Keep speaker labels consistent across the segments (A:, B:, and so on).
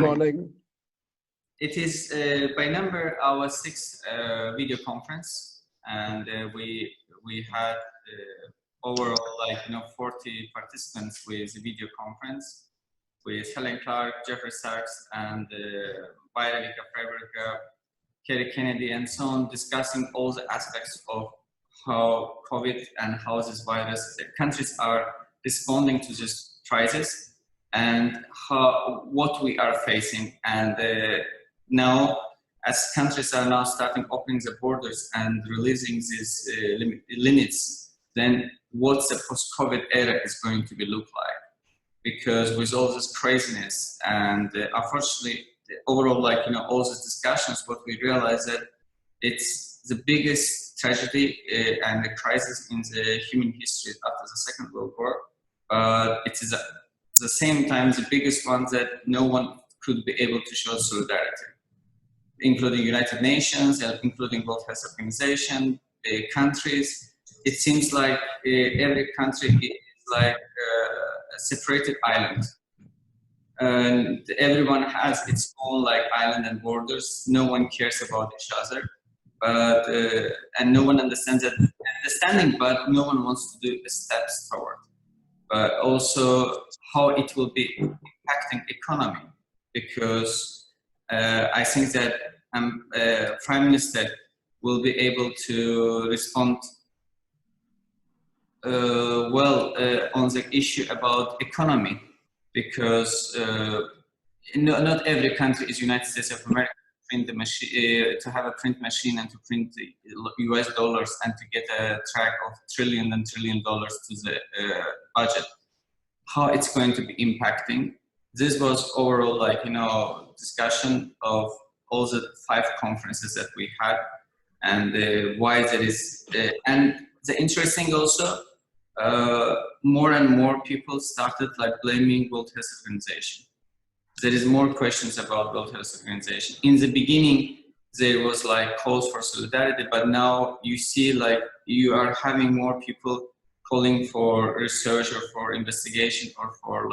A: morning.
B: It is by number our sixth video conference, and we had overall 40 participants with the video conference with Helen Clark, Jeffrey Sachs, and Violeta Freiberger, Kerry Kennedy, and so on, discussing all the aspects of how COVID and how this virus, countries are responding to this crisis, and what we are facing. And now, as countries are now starting opening the borders and releasing these limits, then what's the post-COVID era is going to be look like? Because with all this craziness and unfortunately, overall, all these discussions, what we realize that it's the biggest tragedy and the crisis in the human history after the Second World War. But it is at the same time the biggest one that no one could be able to show solidarity, including United Nations, including World Health Organization, countries. It seems like every country is like a separated island. And everyone has its own island and borders. No one cares about each other, but and no one understands that understanding, but no one wants to do the steps forward. But also how it will be impacting economy, because I think that Prime Minister will be able to respond well on the issue about economy, because not every country is United States of America to print the machine, to have a print machine and to print the US dollars and to get a track of trillion and trillion dollars to the budget. How it's going to be impacting. This was overall discussion of all the 5 conferences that we had, and why there is and the interesting also, more and more people started blaming World Health Organization. There is more questions about World Health Organization. In the beginning, there was calls for solidarity, but now you see you are having more people calling for research or for investigation or for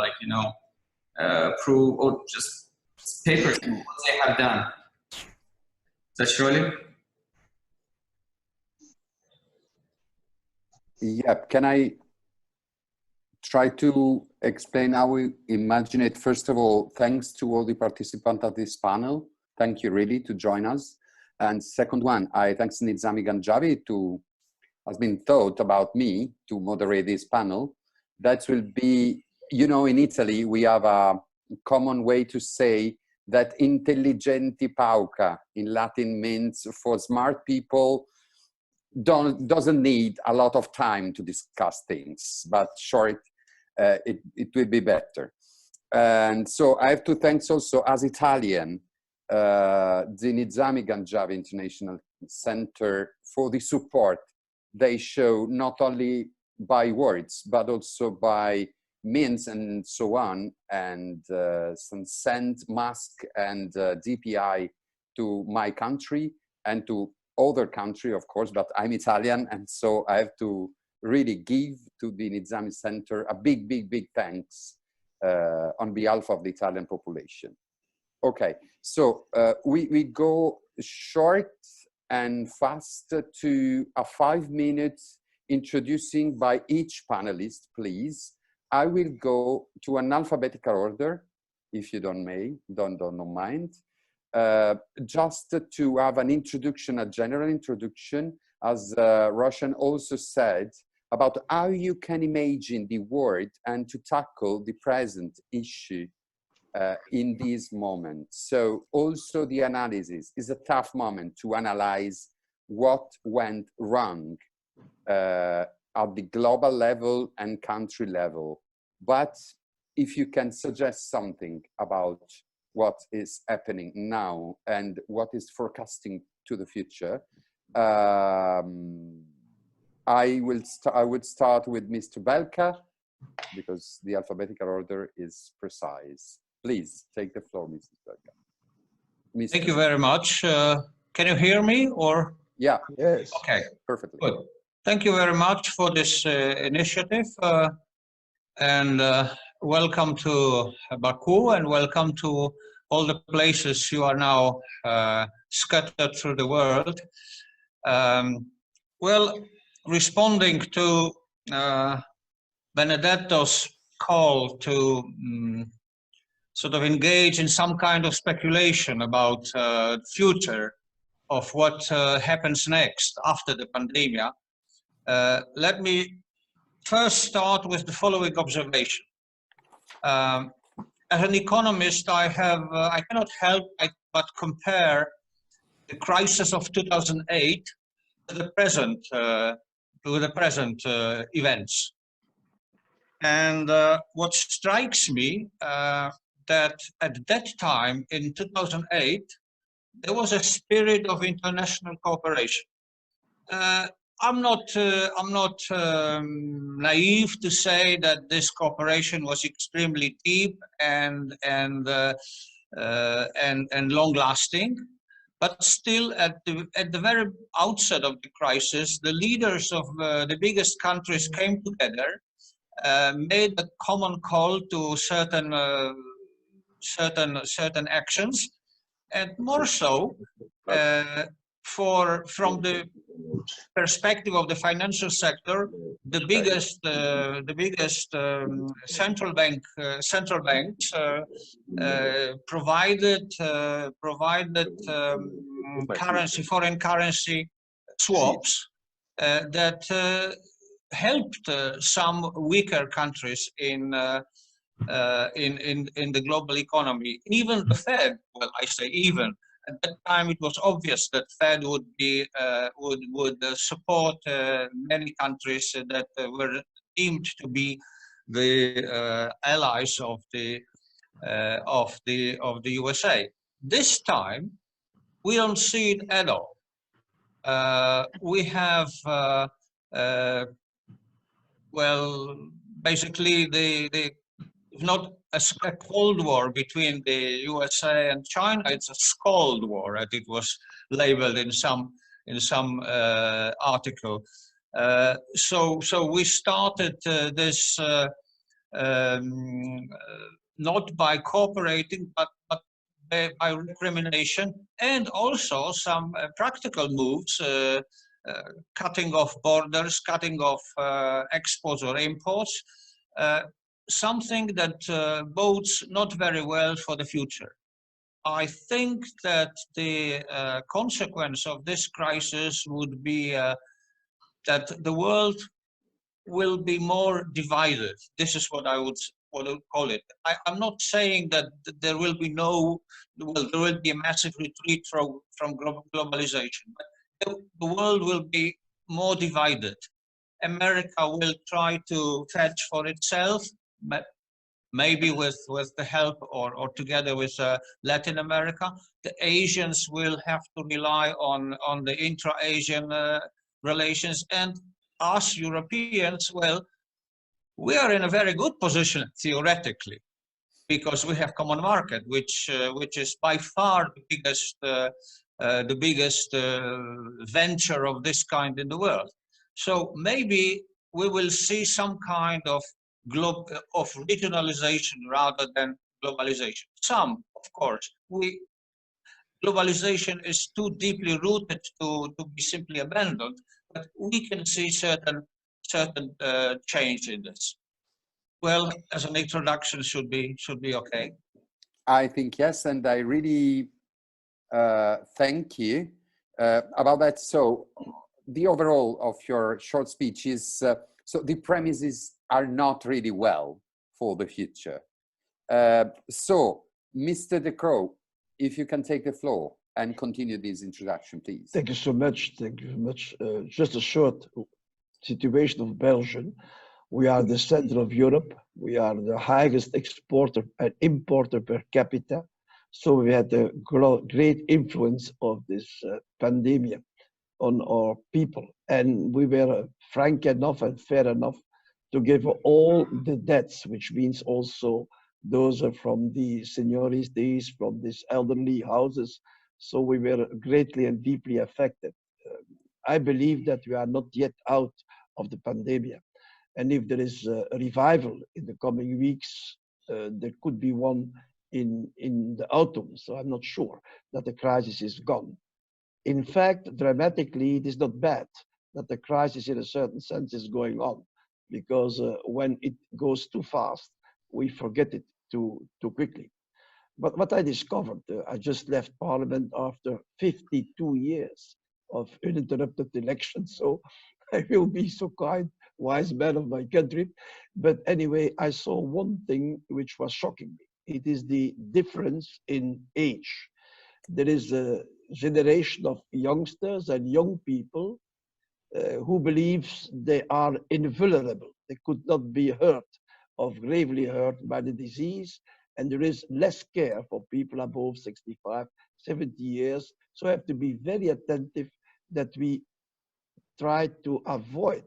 B: proof or just papers what they have done. Zacchiroli?
C: Yeah, can I try to explain how we imagine it? First of all, thanks to all the participants of this panel. Thank you really to join us. And second one, I thanks Nizami Ganjavi has been thought about me to moderate this panel. That will be, in Italy, we have a common way to say that intelligenti pauca in Latin means for smart people doesn't need a lot of time to discuss things, but short, it will be better. And so I have to thank also, as Italian, the Nizami Ganjavi International Center for the support they show, not only by words, but also by means and so on, and some send mask and DPI to my country and to other country, of course, but I'm Italian, and so I have to really give to the Nizami Center a big, big, big thanks on behalf of the Italian population. Okay, so we go short and fast to a 5 minutes introducing by each panelist, please. I will go to an alphabetical order, if you don't mind. Just to have an introduction, a general introduction, as Roshan also said, about how you can imagine the world and to tackle the present issue in this moment. So also the analysis is a tough moment to analyze what went wrong at the global level and country level. But if you can suggest something about what is happening now and what is forecasting to the future, I would start with Mr. Belka, because the alphabetical order is precise. Please take the floor, Mrs. Belka.
D: Thank you very much. Can you hear me or?
C: Yeah.
A: Yes.
D: Okay.
C: Perfectly.
D: Good. Thank you very much for this initiative, and welcome to Baku and welcome to all the places you are now scattered through the world. Well, responding to Benedetto's call to sort of engage in some kind of speculation about future of what happens next after the pandemic, let me first start with the following observation. As an economist, I cannot help but compare the crisis of 2008 to the present events. And what strikes me that at that time in 2008 there was a spirit of international cooperation. I'm not naive to say that this cooperation was extremely deep and long-lasting, but still at the very outset of the crisis, the leaders of the biggest countries came together, made a common call to certain actions, and more so from the perspective of the financial sector, the biggest central banks provided foreign currency swaps that helped some weaker countries in the global economy. Even the Fed, well, I say even, at that time it was obvious that Fed would support many countries that were deemed to be the allies of the USA. This time we don't see it at all. We have well, basically not a cold war between the USA and China. It's a scald war, as it was labeled in some article. So we started this not by cooperating, but by recrimination, and also some practical moves, cutting off borders, cutting off exports or imports. Something that bodes not very well for the future. I think that the consequence of this crisis would be that the world will be more divided. This is what I would call it. I'm not saying that there will be there will be a massive retreat from globalization, but the world will be more divided. America will try to fetch for itself, maybe with the help or together with Latin America. The Asians will have to rely on the intra-Asian relations, and us Europeans, well, we are in a very good position theoretically, because we have common market, which is by far the biggest venture of this kind in the world. So maybe we will see some kind of regionalization rather than globalization. Some, of course, globalization is too deeply rooted to be simply abandoned, but we can see certain change in this. Well, as an introduction, should be okay.
C: I think yes, and I really thank you about that. So the overall of your short speech is, so the premises are not really well for the future. So Mr. De Croo, if you can take the floor and continue this introduction, please.
A: Thank you so much. Thank you very much. Just a short situation of Belgium. We are the center of Europe. We are the highest exporter and importer per capita. So we had a great influence of this pandemic on our people. And we were frank enough and fair enough to give all the debts, which means also those are from the seniorities, from these elderly houses. So we were greatly and deeply affected. I believe that we are not yet out of the pandemic. And if there is a revival in the coming weeks, there could be one in the autumn, so I'm not sure that the crisis is gone. In fact, dramatically, it is not bad that the crisis in a certain sense is going on, because when it goes too fast, we forget it too quickly. But what I discovered, I just left Parliament after 52 years of uninterrupted elections, so I will be so kind, wise man of my country. But anyway, I saw one thing which was shocking me. It is the difference in age. There is a generation of youngsters and young people who believes they are invulnerable. They could not be hurt or gravely hurt by the disease, and there is less care for people above 65, 70 years. So I have to be very attentive that we try to avoid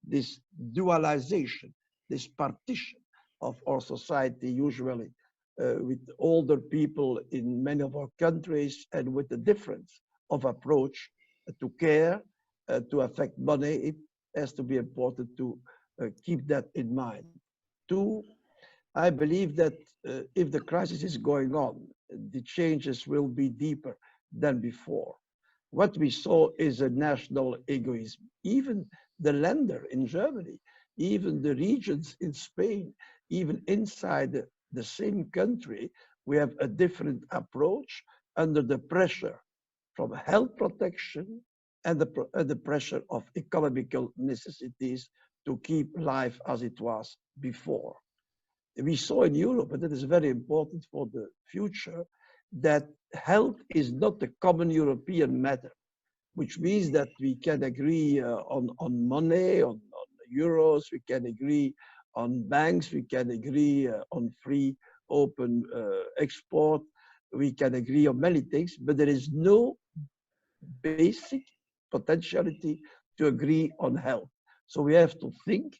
A: this dualization, this partition of our society, usually with older people in many of our countries, and with the difference of approach to care, to affect money. It has to be important to keep that in mind. Two, I believe that if the crisis is going on, the changes will be deeper than before. What we saw is a national egoism. Even the Länder in Germany, even the regions in Spain, even inside the same country, we have a different approach under the pressure from health protection and the pressure of economical necessities to keep life as it was before. We saw in Europe, and that is very important for the future, that health is not a common European matter, which means that we can agree on money, on euros, we can agree on banks, we can agree on free, open export, we can agree on many things, but there is no basic potentiality to agree on health. So we have to think,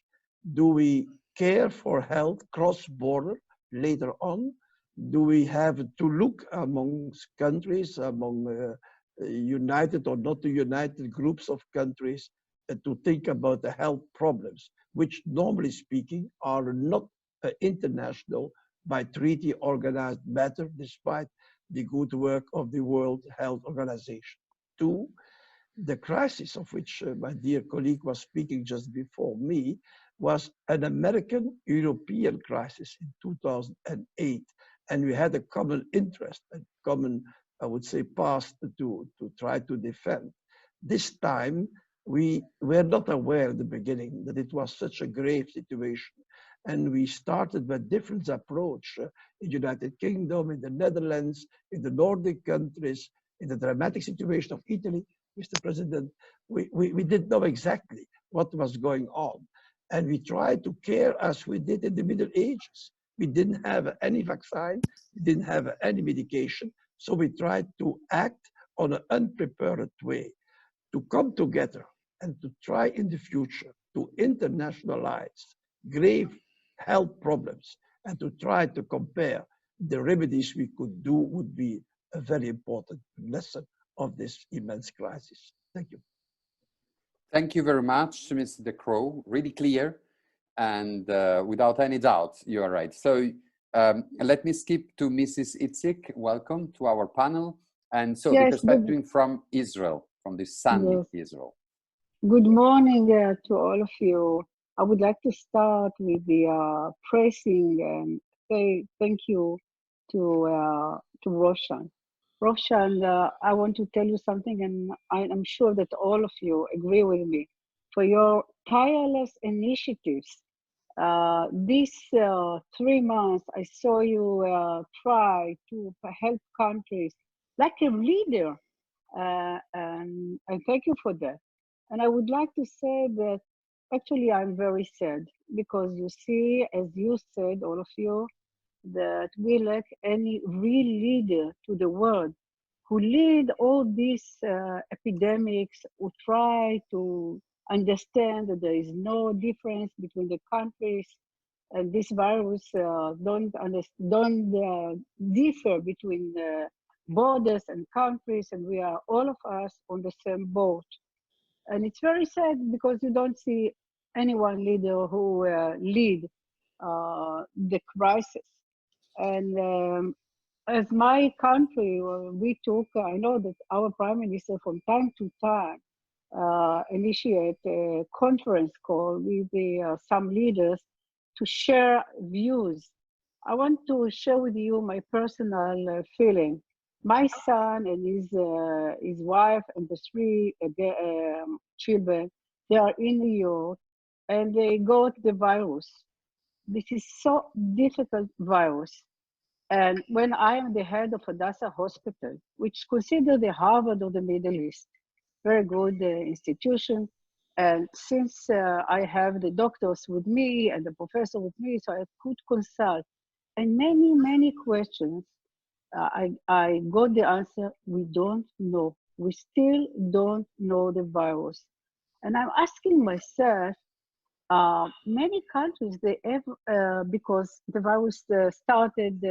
A: do we care for health cross-border later on? Do we have to look amongst countries, among united or not united groups of countries, to think about the health problems, which normally speaking are not international by treaty organized matter, despite the good work of the World Health Organization. Two, the crisis of which my dear colleague was speaking just before me was an American-European crisis in 2008. And we had a common interest, a common, I would say, past to try to defend. This time, we were not aware at the beginning that it was such a grave situation. And we started with different approach in the United Kingdom, in the Netherlands, in the Nordic countries, in the dramatic situation of Italy, Mr. President. We didn't know exactly what was going on. And we tried to care as we did in the Middle Ages. We didn't have any vaccine, we didn't have any medication. So we tried to act on an unprepared way, to come together and to try in the future to internationalize grave health problems and to try to compare the remedies we could do would be a very important lesson of this immense crisis. Thank you.
C: Thank you very much, Mr. De Croo. Really clear, and without any doubt, you are right. So let me skip to Mrs. Itzik. Welcome to our panel. And so
E: yes,
C: the perspective from Israel, from the sunny Israel.
E: Good morning to all of you. I would like to start with the praising and say thank you to Roshan. Roshan, I want to tell you something, and I'm sure that all of you agree with me, for your tireless initiatives. These 3 months, I saw you try to help countries like a leader, and I thank you for that. And I would like to say that actually I'm very sad, because you see, as you said, all of you, that we lack any real leader to the world who lead all these epidemics, who try to understand that there is no difference between the countries, and this virus don't differ between borders and countries, and we are all of us on the same boat. And it's very sad because you don't see any one leader who lead the crisis. And as my country, we took, I know that our prime minister from time to time initiate a conference call with some leaders to share views. I want to share with you my personal feeling. My son and his wife and the three children, they are in New York and they got the virus. This is so difficult virus. And when I am the head of Hadassah Hospital, which is considered the Harvard of the Middle East, very good institution. And since I have the doctors with me and the professor with me, so I could consult. And many, many questions, I got the answer, we don't know. We still don't know the virus. And I'm asking myself, many countries, they have, because the virus started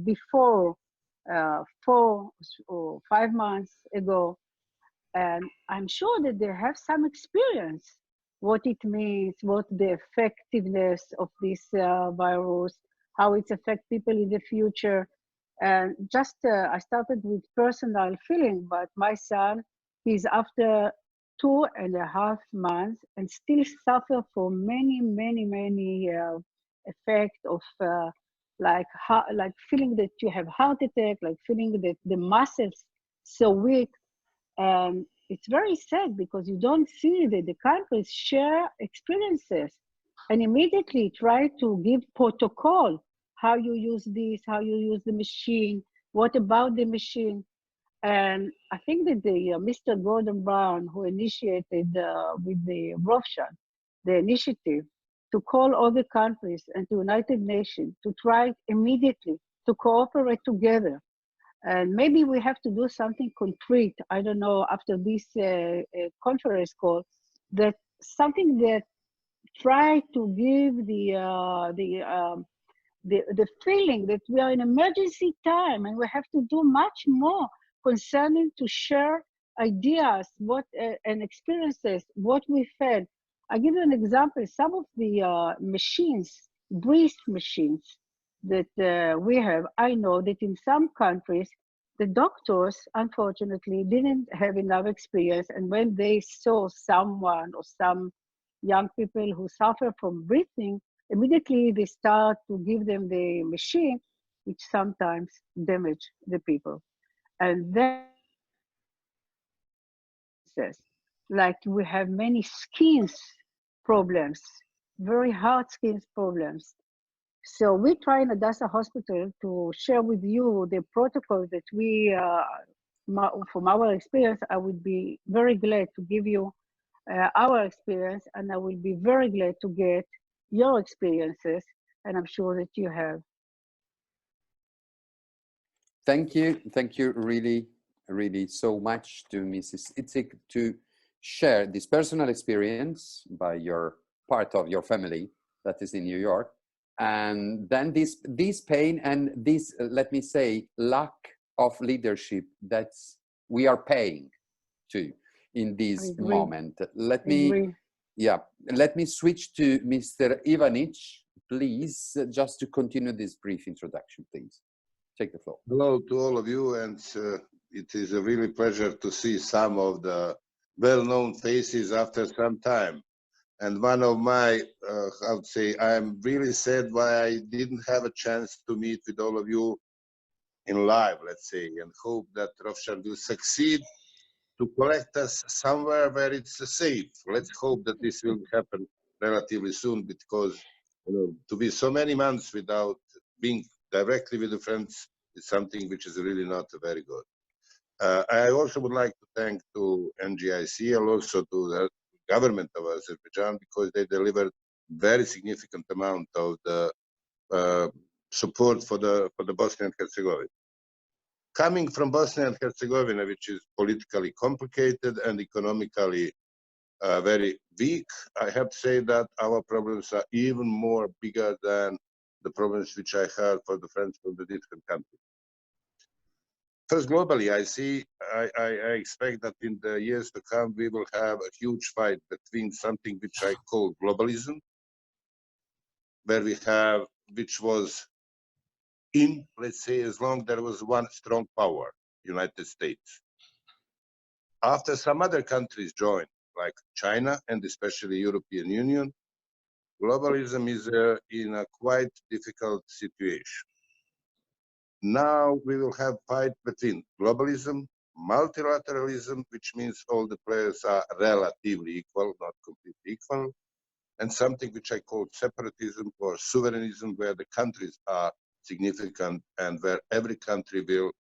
E: before 4 or 5 months ago, and I'm sure that they have some experience, what it means, what the effectiveness of this virus, how it affects people in the future. And just, I started with personal feeling, but my son, he's after 2.5 months and still suffer from many effect of like feeling that you have heart attack, like feeling that the muscles so weak. And it's very sad because you don't see that the countries share experiences and immediately try to give protocol, how you use this, how you use the machine, what about the machine. And I think that the Mr. Gordon Brown, who initiated with the Rothschild, the initiative to call all the countries and the United Nations to try immediately to cooperate together. And maybe we have to do something concrete. I don't know, after this conference call, that something that try to give the feeling that we are in emergency time and we have to do much more concerning to share ideas, what and experiences, what we felt. I give you an example. Some of the machines, breath machines that we have, I know that in some countries, the doctors, unfortunately, didn't have enough experience. And when they saw someone or some young people who suffer from breathing, immediately they start to give them the machine, which sometimes damage the people. And then, like we have many skins problems, very hard skins problems. So we try in Hadassah Hospital to share with you the protocol that we, from our experience. I would be very glad to give you our experience, and I will be very glad to get your experiences, and I'm sure that you have.
C: Thank you really so much to Mrs. Itzik to share this personal experience by your part of your family that is in New York. And then this pain and this, let me say, lack of leadership that we are paying to in this moment. Let me switch to Mr. Ivanic, please, just to continue this brief introduction, please. Take the floor.
F: Hello to all of you, and it is a really pleasure to see some of the well-known faces after some time. And one of my, I would say, I am really sad why I didn't have a chance to meet with all of you in live, let's say, and hope that Rothschild will succeed to collect us somewhere where it's safe. Let's hope that this will happen relatively soon, because to be so many months without being directly with the friends is something which is really not very good. I also would like to thank to NGIC and also to the government of Azerbaijan, because they delivered very significant amount of the support for the Bosnia and Herzegovina. Coming from Bosnia and Herzegovina, which is politically complicated and economically very weak, I have to say that our problems are even more bigger than the problems which I had for the friends from the different countries. First, globally, I expect that in the years to come, we will have a huge fight between something which I call globalism, where we have, which was in, let's say, as long there was one strong power, United States. After some other countries joined, like China and especially European Union, globalism is in a quite difficult situation. Now we will have fight between globalism, multilateralism, which means all the players are relatively equal, not completely equal, and something which I call separatism or sovereignism, where the countries are significant and where every country will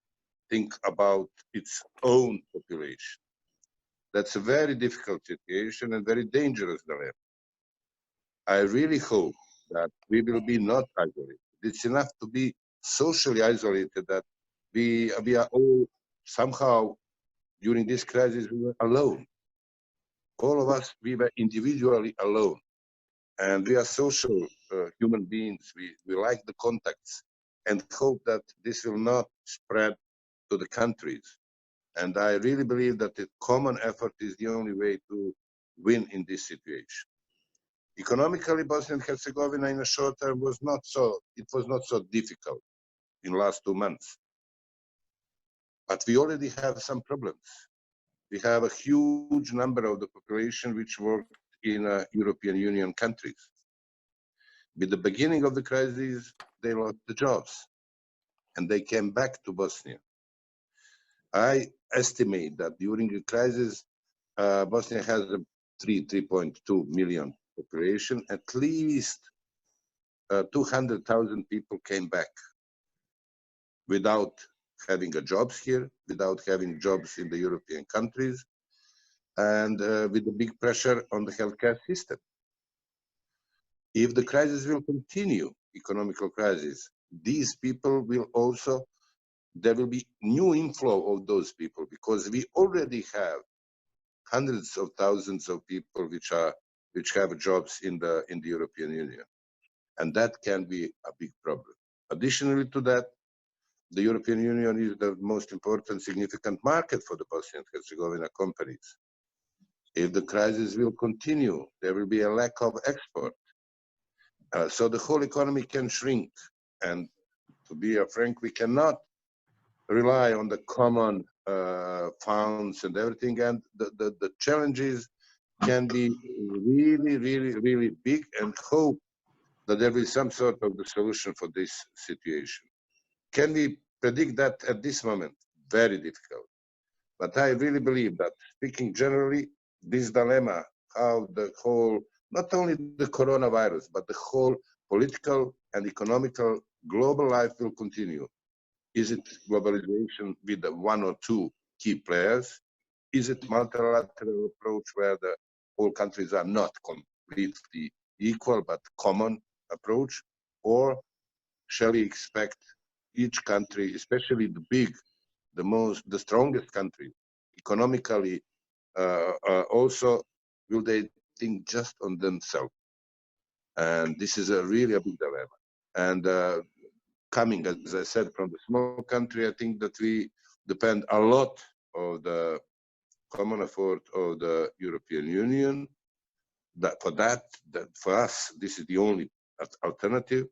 F: think about its own population. That's a very difficult situation and very dangerous dilemma. I really hope that we will be not isolated. It's enough to be socially isolated that we are all somehow during this crisis we were alone. All of us, we were individually alone. And we are social human beings. We like the contacts and hope that this will not spread to the countries. And I really believe that a common effort is the only way to win in this situation. Economically, Bosnia and Herzegovina in a short term was not so difficult in the last 2 months. But we already have some problems. We have a huge number of the population which work in European Union countries. With the beginning of the crisis, they lost the jobs and they came back to Bosnia. I estimate that during the crisis, Bosnia has a 3.2 million population. At least 200,000 people came back without having a jobs here, without having jobs in the European countries, and with the big pressure on the healthcare system. If the crisis will continue, economical crisis, these people will also, there will be new inflow of those people because we already have hundreds of thousands of people which have jobs in the European Union, and that can be a big problem. Additionally to that, the European Union is the most important significant market for the Bosnia and Herzegovina companies. If the crisis will continue, there will be a lack of export. So the whole economy can shrink. And to be frank, we cannot rely on the common funds and everything. And the challenges can be really, really, really big, and hope that there will be some sort of the solution for this situation. Can we predict that at this moment? Very difficult. But I really believe that, speaking generally, this dilemma, how the whole, not only the coronavirus, but the whole political and economical global life will continue. Is it globalization with the one or two key players? Is it multilateral approach where the whole countries are not completely equal, but common approach? Or shall we expect each country, especially the big, the strongest country, economically, also, will they think just on themselves? And this is really a big dilemma. And coming, as I said, from the small country, I think that we depend a lot on the common effort of the European Union. That for us, this is the only alternative,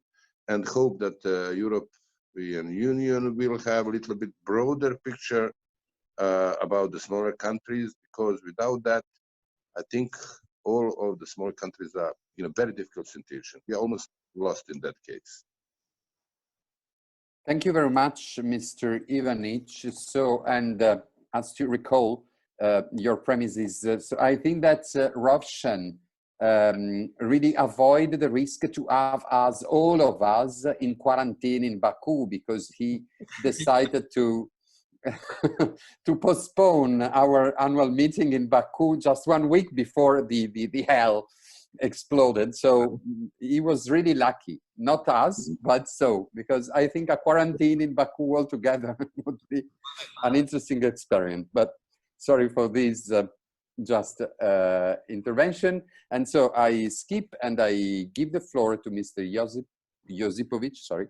F: and hope that the European Union will have a little bit broader picture about the smaller countries, because without that, I think all of the small countries are in a very difficult situation. We are almost lost in that case.
C: Thank you very much, Mr. Ivanic. So, and as you recall, your premise is, so I think that Roshan really avoided the risk to have us, all of us, in quarantine in Baku, because he decided to to postpone our annual meeting in Baku just 1 week before the hell exploded. So he was really lucky, not us, but so, because I think a quarantine in Baku altogether would be an interesting experiment. But sorry for this just intervention. And so I skip and I give the floor to Mr. Josipovic, sorry,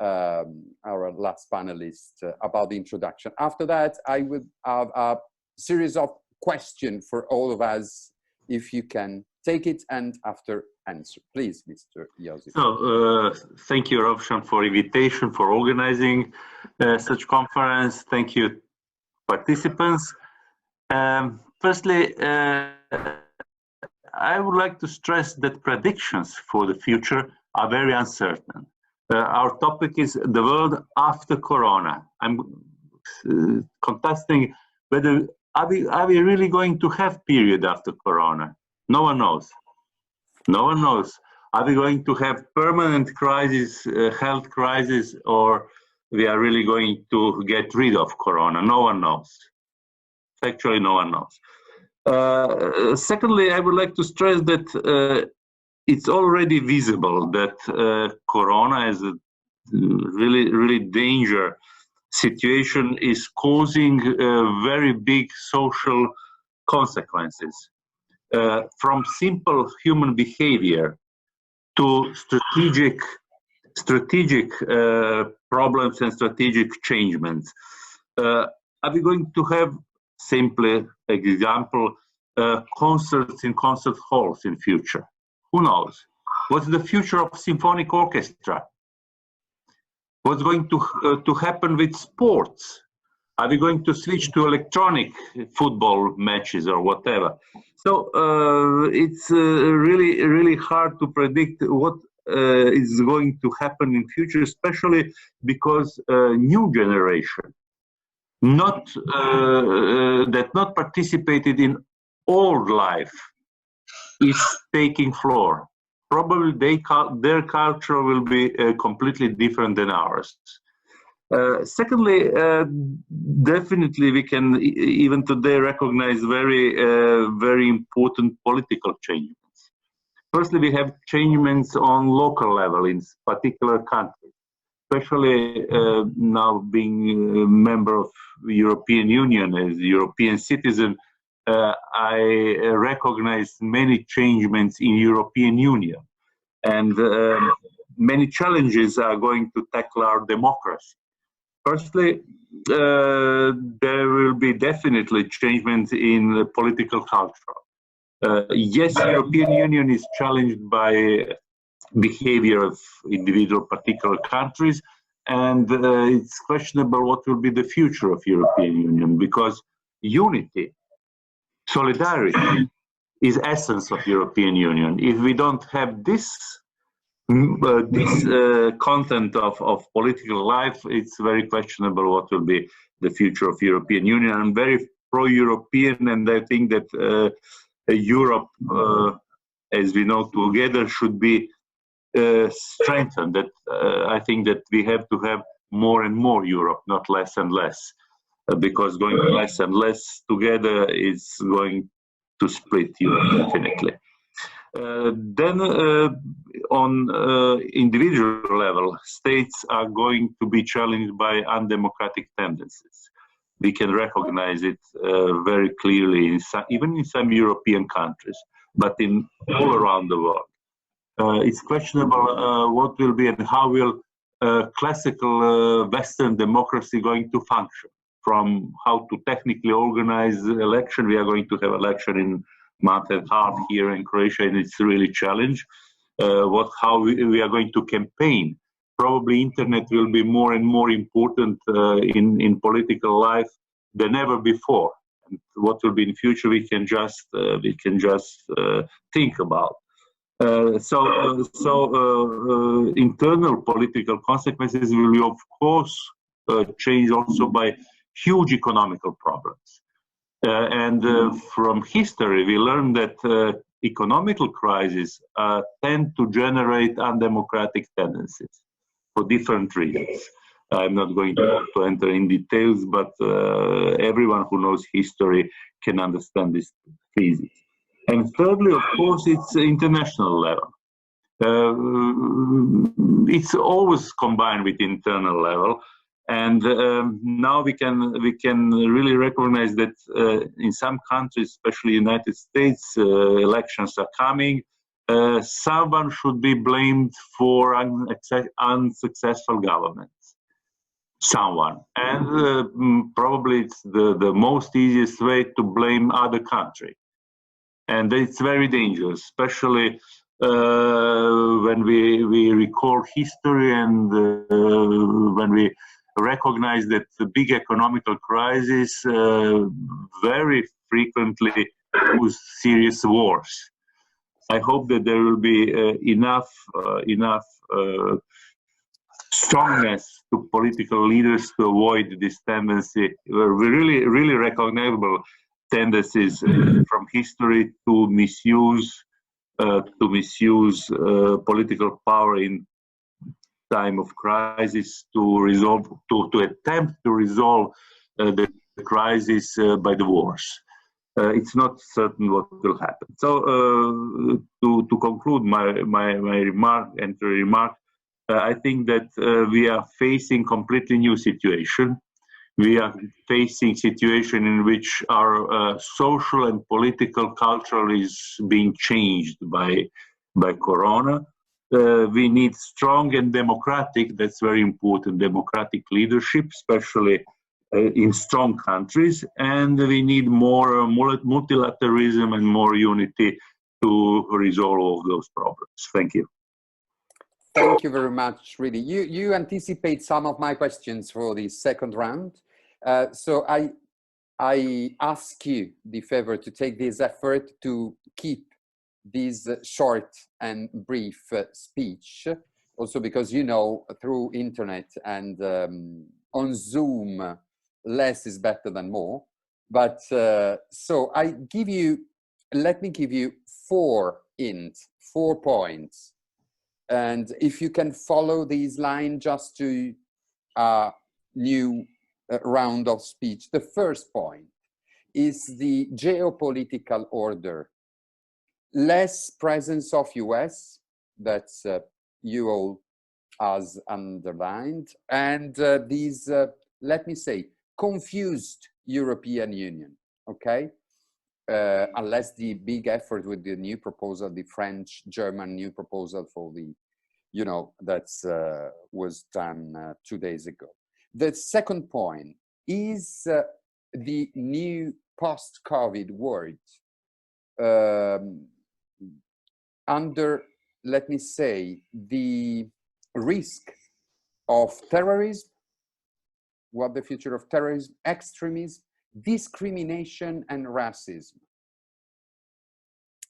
C: our last panelist, about the introduction. After that, I would have a series of questions for all of us, if you can take it, and after answer. Please, Mr. Josip.
G: So, thank you, Rovshan, for invitation, for organizing such conference. Thank you, participants. Firstly, I would like to stress that predictions for the future are very uncertain. Our topic is the world after Corona. I'm contesting whether are we really going to have period after Corona? No one knows. No one knows. Are we going to have permanent crisis, health crisis, or we are really going to get rid of Corona? No one knows. Actually, no one knows. Secondly, I would like to stress that it's already visible that Corona is a really danger situation, is causing very big social consequences. From simple human behavior to strategic problems and strategic changements. Are we going to have, simply example, concerts in concert halls in future? Who knows? What's the future of symphonic orchestra? What's going to happen with sports? Are we going to switch to electronic football matches or whatever? So it's really hard to predict what is going to happen in future, especially because new generation that not participated in old life is taking floor. Probably their culture will be completely different than ours. Secondly, definitely we can even today recognize very important political changes. Firstly, we have changements on local level in particular countries, especially now being a member of the European Union as a European citizen. I recognize many changements in European Union, and many challenges are going to tackle our democracy. Firstly, there will be definitely changements in the political culture. Yes, European Union is challenged by behavior of individual particular countries, and it's questionable what will be the future of European Union, because unity, solidarity is essence of European Union. If we don't have this content of political life, it's very questionable what will be the future of European Union. I'm very pro-European, and I think that Europe, as we know together, should be strengthened. That I think that we have to have more and more Europe, not less and less, because going less and less together is going to split Europe, definitely. Then on individual level, states are going to be challenged by undemocratic tendencies. We can recognize it very clearly, even in some European countries, but in all around the world. It's questionable what will be and how will classical Western democracy going to function. From how to technically organize the election, we are going to have election in month and a half here in Croatia, and it's really a challenge. How we are going to campaign. Probably internet will be more and more important in political life than ever before. And what will be in future, we can just think about. Internal political consequences will be, of course, changed also by huge economical problems. From history, we learned that economical crises tend to generate undemocratic tendencies for different reasons. I'm not going to enter in details, but everyone who knows history can understand this thesis. And thirdly, of course, it's international level. It's always combined with internal level. And now we can really recognize that in some countries, especially United States, elections are coming. Someone should be blamed for unsuccessful governments. Someone, and probably it's the most easiest way to blame other country, and it's very dangerous, especially when we recall history and when we recognize that the big economical crisis very frequently cause serious wars. I hope that there will be enough strongness to political leaders to avoid this tendency, really recognizable tendencies from history to misuse political power in time of crisis to attempt to resolve the crisis by the wars. It's not certain what will happen. So to conclude my remark, I think that we are facing completely new situation. We are facing situation in which our social and political culture is being changed by Corona. We need strong and democratic, that's very important, democratic leadership, especially in strong countries, and we need more multilateralism and more unity to resolve all those problems. Thank you.
C: Thank you very much, really. You anticipate some of my questions for the second round. So I ask you the favor to take this effort to keep this short and brief speech, also because, you know, through internet and on Zoom, less is better than more. But so let me give you 4 points. And if you can follow these lines just to a new round of speech. The first point is the geopolitical order. Less presence of US, that's you all as underlined, and these, let me say, confused European Union, okay? Unless the big effort with the new proposal, the French-German new proposal for the, you know, that's was done 2 days ago. The second point is the new post-COVID world under, let me say, the risk of terrorism, what the future of terrorism, extremism, discrimination and racism.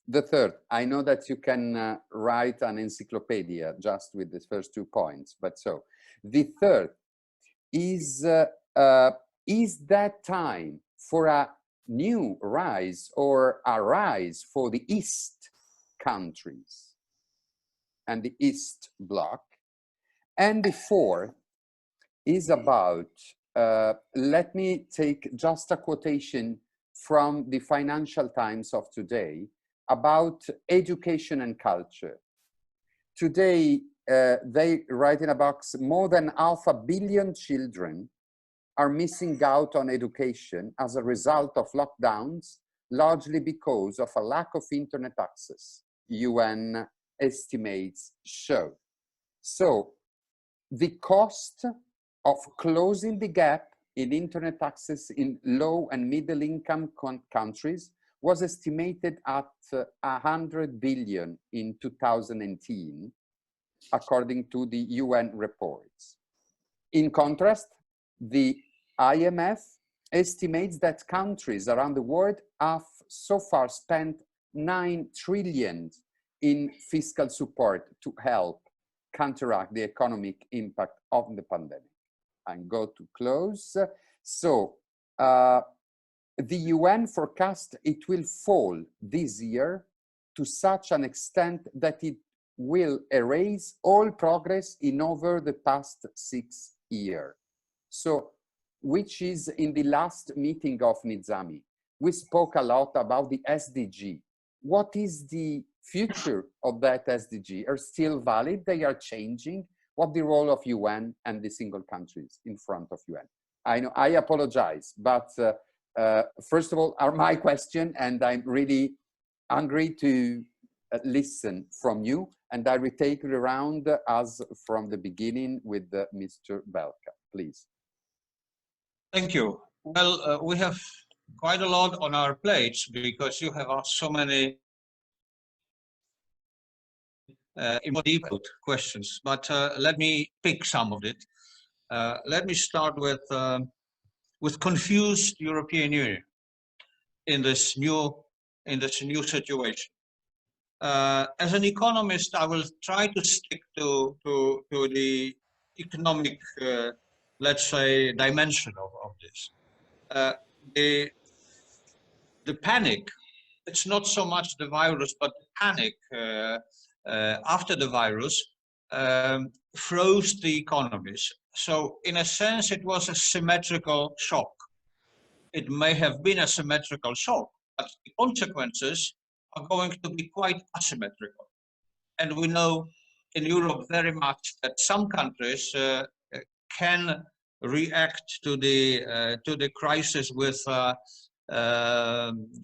C: The third, I know that you can write an encyclopedia just with the first 2 points, but so the third is that time for a new rise or a rise for the East countries and the East Bloc? And the fourth is about, let me take just a quotation from the Financial Times of today about education and culture. Today, they write in a box, more than 500 million children are missing out on education as a result of lockdowns, largely because of a lack of internet access, UN estimates show. So the cost of closing the gap in internet access in low and middle income countries was estimated at 100 billion in 2010, according to the UN reports. In contrast, the IMF estimates that countries around the world have so far spent 9 trillion in fiscal support to help counteract the economic impact of the pandemic. And go to close. So the UN forecast it will fall this year to such an extent that it will erase all progress in over the past 6 years. So, which is in the last meeting of Nizami, we spoke a lot about the SDG. What is the future of that SDG? Are still valid? They are changing? What the role of UN and the single countries in front of UN? I know, I apologize, but first of all, are my question, and I'm really hungry to listen from you, and I will take it around as from the beginning with Mr. Belka, please.
D: Thank you. Well, we have quite a lot on our plates because you have asked so many more detailed questions, but let me pick some of it. Let me start with confused European Union in this new situation. As an economist, I will try to stick to the economic, let's say, dimension of this. The panic, it's not so much the virus, but the panic after the virus froze the economies. So in a sense, it was a symmetrical shock. It may have been a symmetrical shock, but the consequences are going to be quite asymmetrical. And we know in Europe very much that some countries can react to the crisis with,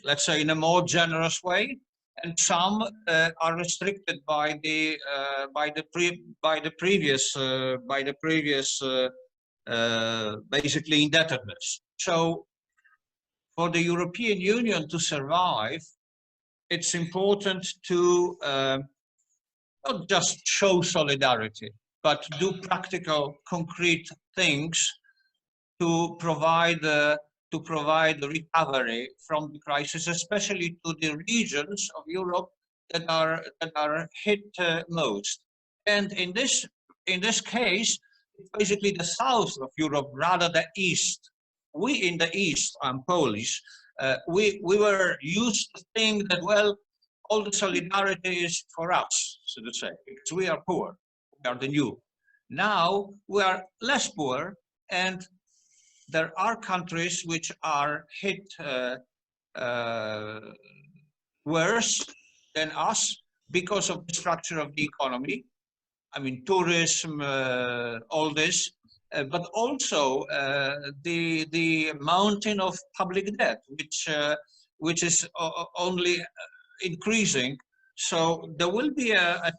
D: let's say, in a more generous way, and some are restricted by the previous basically indebtedness. So for the European Union to survive, it's important to not just show solidarity, but do practical, concrete things to provide the recovery from the crisis, especially to the regions of Europe that are hit most. And in this case, it's basically the south of Europe rather than east. We in the east, I'm Polish, we were used to think that, well, all the solidarity is for us, so to say, because we are poor, we are the new. Now we are less poor, and there are countries which are hit worse than us because of the structure of the economy. I mean, tourism, all this, but also the mountain of public debt, which is only increasing. So there will be a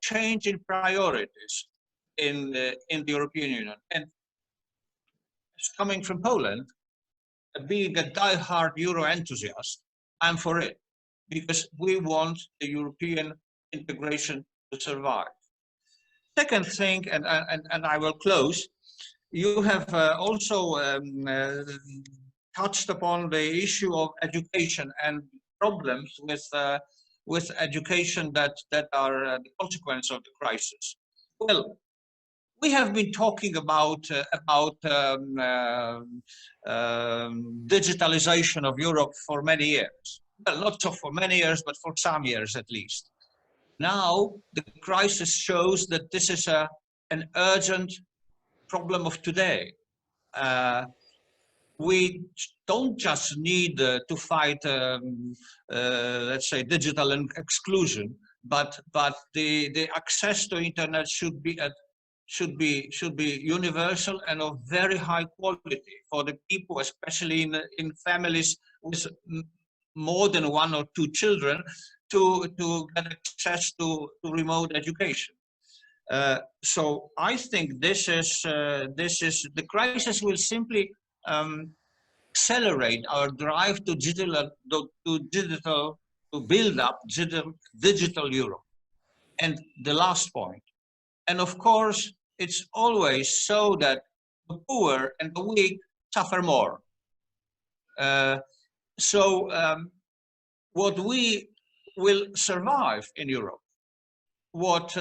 D: change in priorities in the European Union. And coming from Poland, being a die-hard Euro enthusiast, I'm for it, because we want the European integration to survive. Second thing, and I will close, you have also touched upon the issue of education and problems with education that are the consequence of the crisis. Well, we have been talking about digitalization of Europe for many years. Well, not so for many years, but for some years at least. Now the crisis shows that this is an urgent problem of today. We don't just need to fight, let's say, digital exclusion, but the access to internet should be universal and of very high quality for the people, especially in families with more than one or two children, to get access to remote education. So I think this is the crisis will simply accelerate our drive to build up digital Europe. And the last point, and of course, it's always so that the poor and the weak suffer more. What we will survive in Europe, what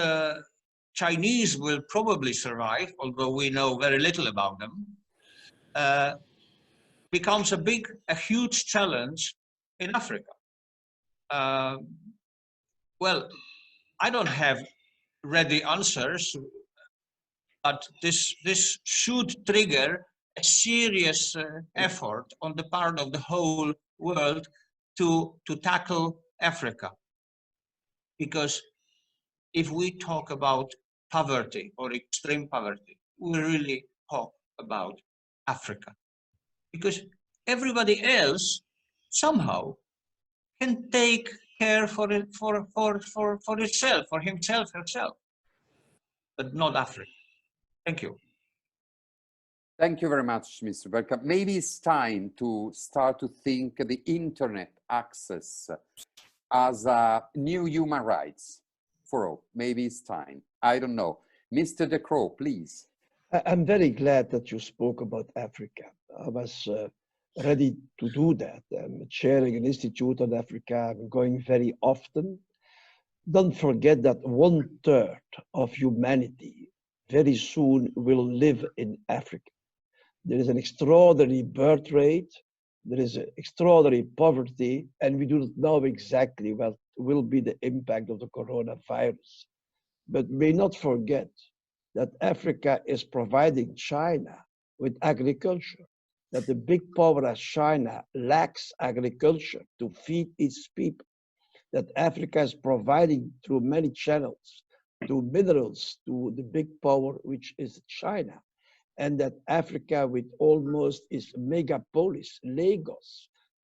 D: Chinese will probably survive, although we know very little about them, becomes a huge challenge in Africa. Well, I don't have ready answers, but this should trigger a serious effort on the part of the whole world to tackle Africa. Because if we talk about poverty or extreme poverty, we really talk about Africa. Because everybody else somehow can take care for itself, for himself, herself, but not Africa. Thank you.
C: Thank you very much, Mr. Belka. Maybe it's time to start to think the internet access as a new human rights for all. Maybe it's time. I don't know. Mr. De Croo, please.
A: I'm very glad that you spoke about Africa. I was ready to do that. I'm chairing an institute on Africa. I'm going very often. Don't forget that 1/3 of humanity very soon will live in Africa. There is an extraordinary birth rate. There is an extraordinary poverty, and we do not know exactly what will be the impact of the coronavirus. But may not forget that Africa is providing China with agriculture, that the big power as China lacks agriculture to feed its people, that Africa is providing through many channels, to minerals, to the big power, which is China, and that Africa with almost its megapolis, Lagos,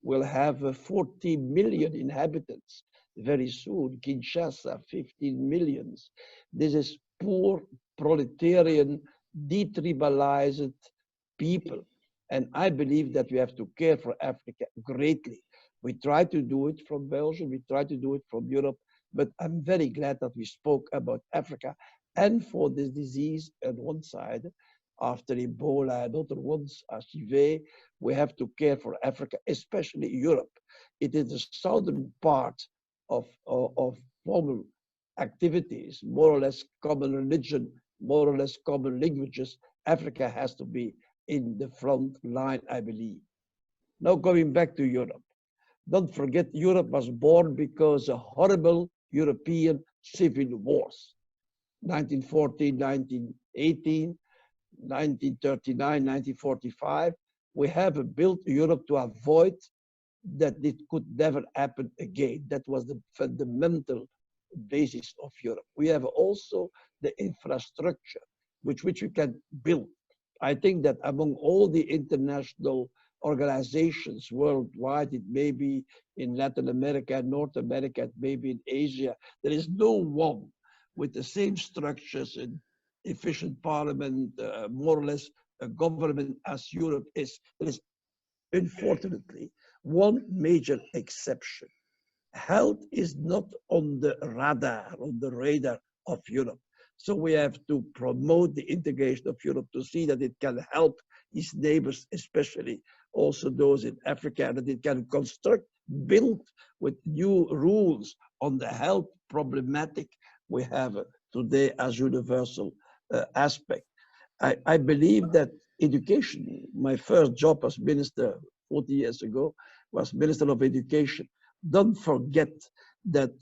A: will have 40 million inhabitants very soon, Kinshasa, 15 millions. This is poor, proletarian, detribalized people. And I believe that we have to care for Africa greatly. We try to do it from Belgium, we try to do it from Europe, but I'm very glad that we spoke about Africa and for this disease on one side, after Ebola and other ones, HIV, we have to care for Africa, especially Europe. It is the southern part of formal activities, more or less common religion, more or less common languages. Africa has to be in the front line, I believe. Now going back to Europe. Don't forget, Europe was born because of horrible European civil wars. 1914, 1918, 1939, 1945. We have built Europe to avoid that it could never happen again. That was the fundamental basis of Europe. We have also the infrastructure which we can build. I think that among all the international organizations worldwide, it may be in Latin America, North America, it may be in Asia, there is no one with the same structures and efficient parliament, more or less a government as Europe is. There is, unfortunately, one major exception. Health is not on the radar, of Europe. So we have to promote the integration of Europe to see that it can help its neighbors, especially also those in Africa, that it can build with new rules on the health problematic we have today as universal aspect. I believe that education, my first job as minister 40 years ago, was Minister of Education. Don't forget that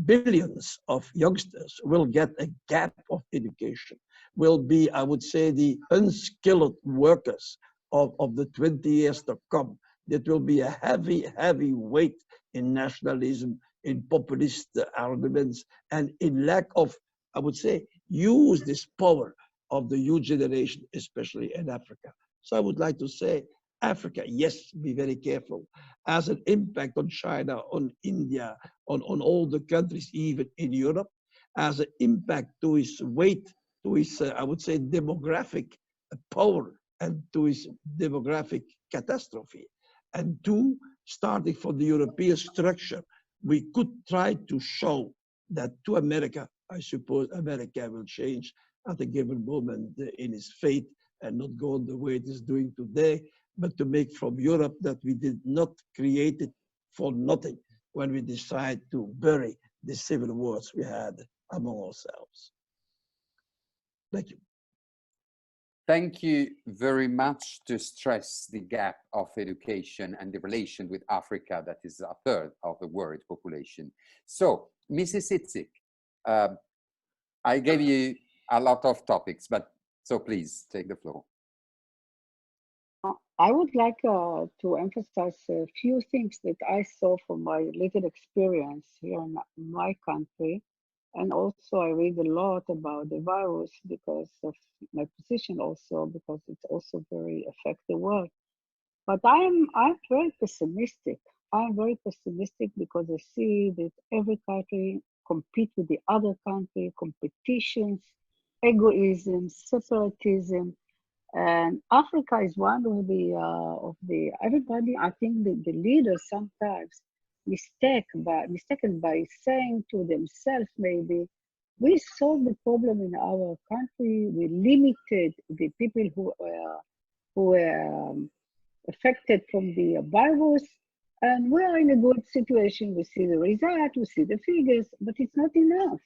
A: billions of youngsters will get a gap of education, will be, I would say, the unskilled workers of the 20 years to come. That will be a heavy, heavy weight in nationalism, in populist arguments, and in lack of, I would say, use this power of the youth generation, especially in Africa. So I would like to say, Africa, yes, be very careful, has an impact on China, on India, on all the countries, even in Europe, has an impact to its weight, to its, I would say, demographic power, and to its demographic catastrophe. And two, starting from the European structure, we could try to show that to America, I suppose America will change at a given moment in its fate and not go on the way it is doing today, but to make from Europe that we did not create it for nothing when we decide to bury the civil wars we had among ourselves. Thank you.
C: Thank you very much to stress the gap of education and the relation with Africa, that is 1/3 of the world population. So, Mrs. Itzik, I gave you a lot of topics, but so please take the floor.
E: I would like to emphasize a few things that I saw from my little experience here in my country. And also I read a lot about the virus because of my position also, because it's also very affect the world. But I'm very pessimistic. I'm very pessimistic because I see that every country compete with the other country, competitions, egoism, separatism. And Africa is one of the everybody, I think the leaders sometimes, mistaken by saying to themselves, maybe, we solved the problem in our country, we limited the people who were affected from the virus, and we are in a good situation. We see the result, we see the figures, but it's not enough.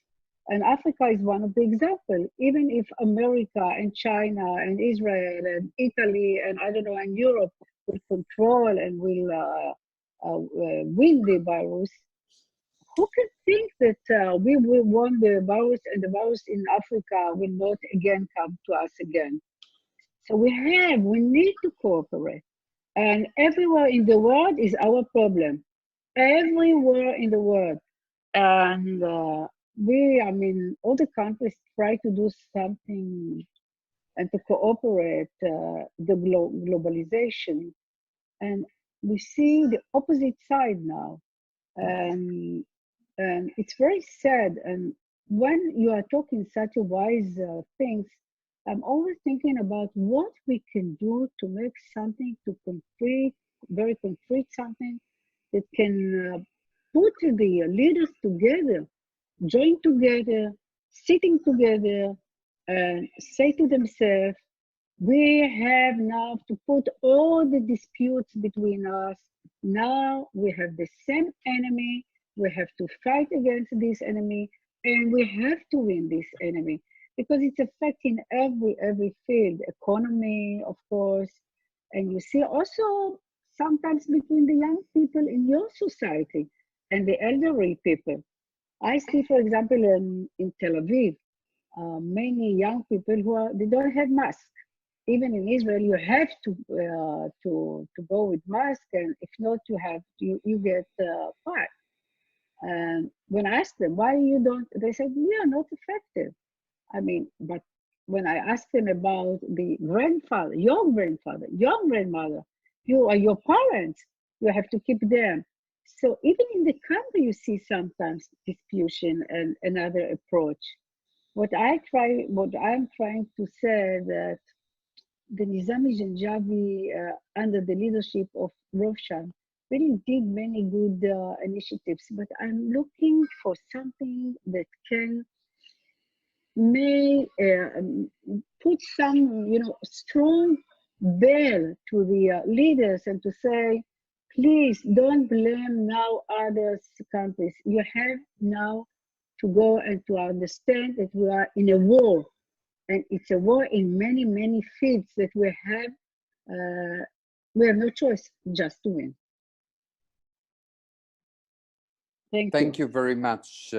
E: And Africa is one of the examples. Even if America and China and Israel and Italy and I don't know, and Europe will control and will win the virus, who can think that we will win the virus and the virus in Africa will not again come to us again? So we need to cooperate. And everywhere in the world is our problem. Everywhere in the world. And I mean, all the countries try to do something and to cooperate the globalization. And we see the opposite side now. And it's very sad. And when you are talking such a wise things, I'm always thinking about what we can do to make something very concrete, something that can put the leaders together, join together, sitting together, and say to themselves, we have now to put all the disputes between us. Now we have the same enemy. We have to fight against this enemy, and we have to win this enemy because it's affecting every field, economy, of course, and you see also sometimes between the young people in your society and the elderly people. I see, for example, in Tel Aviv, many young people they don't have masks. Even in Israel, you have to go with mask, and if not, you get fined. And when I asked them why you don't, they said we are not effective. I mean, but when I asked them about the grandfather, your grandmother, your parents, you have to keep them. So even in the country, you see sometimes disputation and another approach. What I'm trying to say that the Nizami Janjawi, under the leadership of Roshan, really did many good initiatives, but I'm looking for something that may put some, strong bell to the leaders and to say, please don't blame now other countries. You have now to go and to understand that we are in a war, and it's a war in many, many fields that we have no choice just to win.
C: Thank you very much.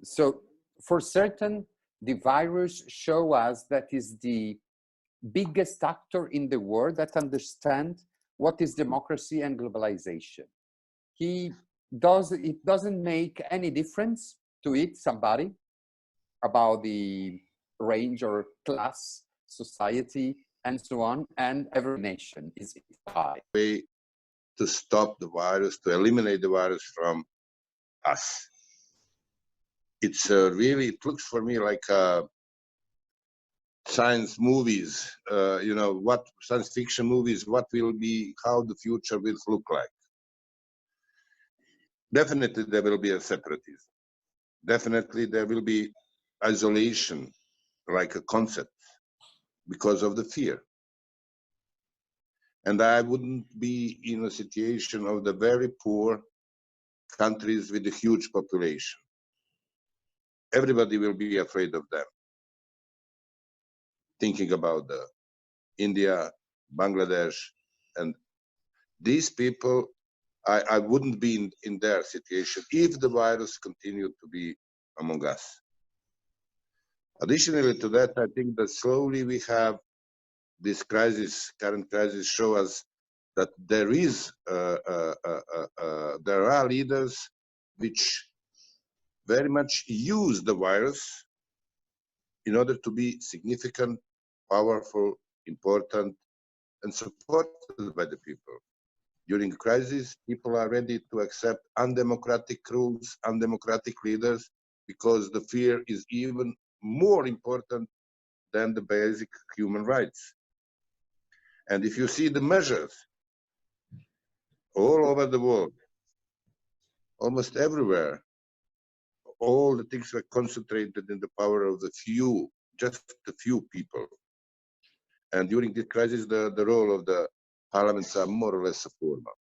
C: So for certain, the virus show us that is the biggest actor in the world that understands what is democracy and globalization. It doesn't make any difference to it, somebody, about the range or class, society, and so on, and every nation is high.
F: Way to stop the virus, to eliminate the virus from us. It's really, it looks for me like science movies, what science fiction movies, what will be, how the future will look like. Definitely there will be a separatism. Definitely there will be isolation, like a concept, because of the fear. And I wouldn't be in a situation of the very poor countries with a huge population. Everybody will be afraid of them. Thinking about India, Bangladesh, and these people, I wouldn't be in their situation if the virus continued to be among us. Additionally to that, I think that slowly we have this crisis, current crisis, show us that there are leaders which very much use the virus in order to be significant, powerful, important, and supported by the people. During crisis, people are ready to accept undemocratic rules, undemocratic leaders, because the fear is even more important than the basic human rights. And if you see the measures all over the world, almost everywhere. All the things were concentrated in the power of the few, just a few people. And during this crisis, the role of the parliaments are more or less formal.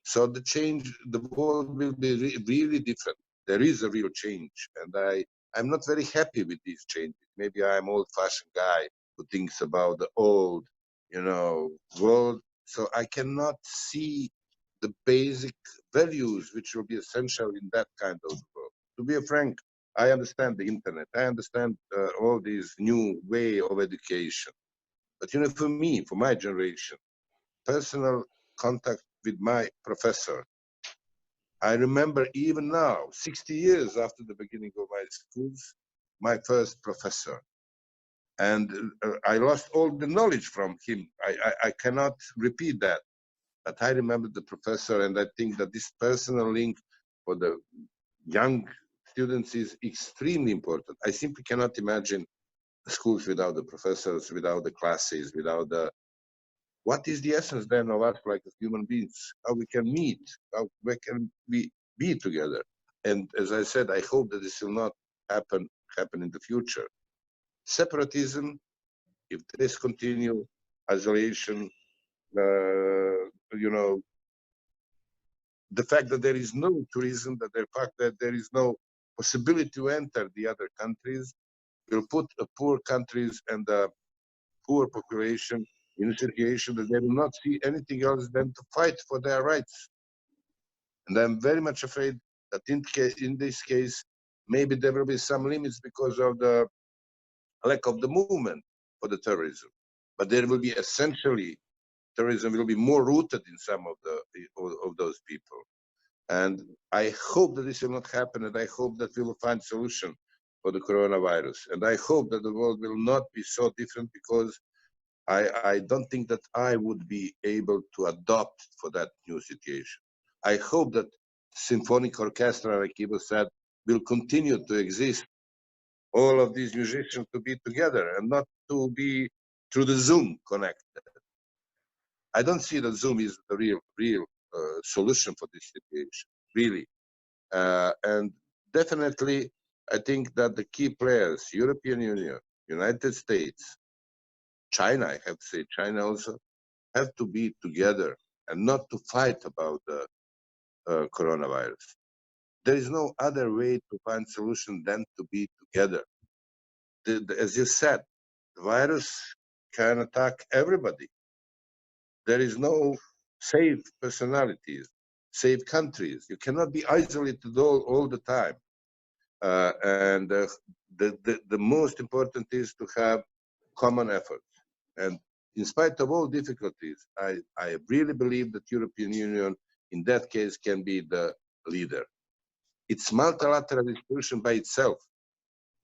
F: So the change, the world will be really different. There is a real change, and I'm not very happy with these changes. Maybe I'm old-fashioned guy who thinks about the old, world. So I cannot see the basic values which will be essential in that kind of world. To be frank, I understand the internet. I understand all these new way of education. But for me, for my generation, personal contact with my professor. I remember even now, 60 years after the beginning of my schools, my first professor. And I lost all the knowledge from him. I cannot repeat that. But I remember the professor, and I think that this personal link for the young students is extremely important. I simply cannot imagine schools without the professors, without the classes, without the... What is the essence then of us like human beings? How we can meet? How can we be together? And as I said, I hope that this will not happen in the future. Separatism, if this continue, isolation, the fact that there is no tourism, the fact that there is no possibility to enter the other countries, will put poor countries and the poor population in a situation that they will not see anything else than to fight for their rights. And I'm very much afraid that in this case, maybe there will be some limits because of the lack of the movement for the terrorism. But there will be essentially, terrorism will be more rooted in some of those people. And I hope that this will not happen, and I hope that we will find solution for the coronavirus. And I hope that the world will not be so different, because I don't think that I would be able to adopt for that new situation. I hope that symphonic orchestra, like Ivo said, will continue to exist. All of these musicians to be together and not to be through the Zoom connected. I don't see that Zoom is the real solution for this situation, really. And definitely, I think that the key players, European Union, United States, China, I have to say, China also, have to be together and not to fight about the coronavirus. There is no other way to find solution than to be together. As you said, the virus can attack everybody. There is no safe personalities, safe countries. You cannot be isolated all the time. And the most important is to have common efforts. And in spite of all difficulties, I really believe that European Union, in that case, can be the leader. It's multilateral institution by itself.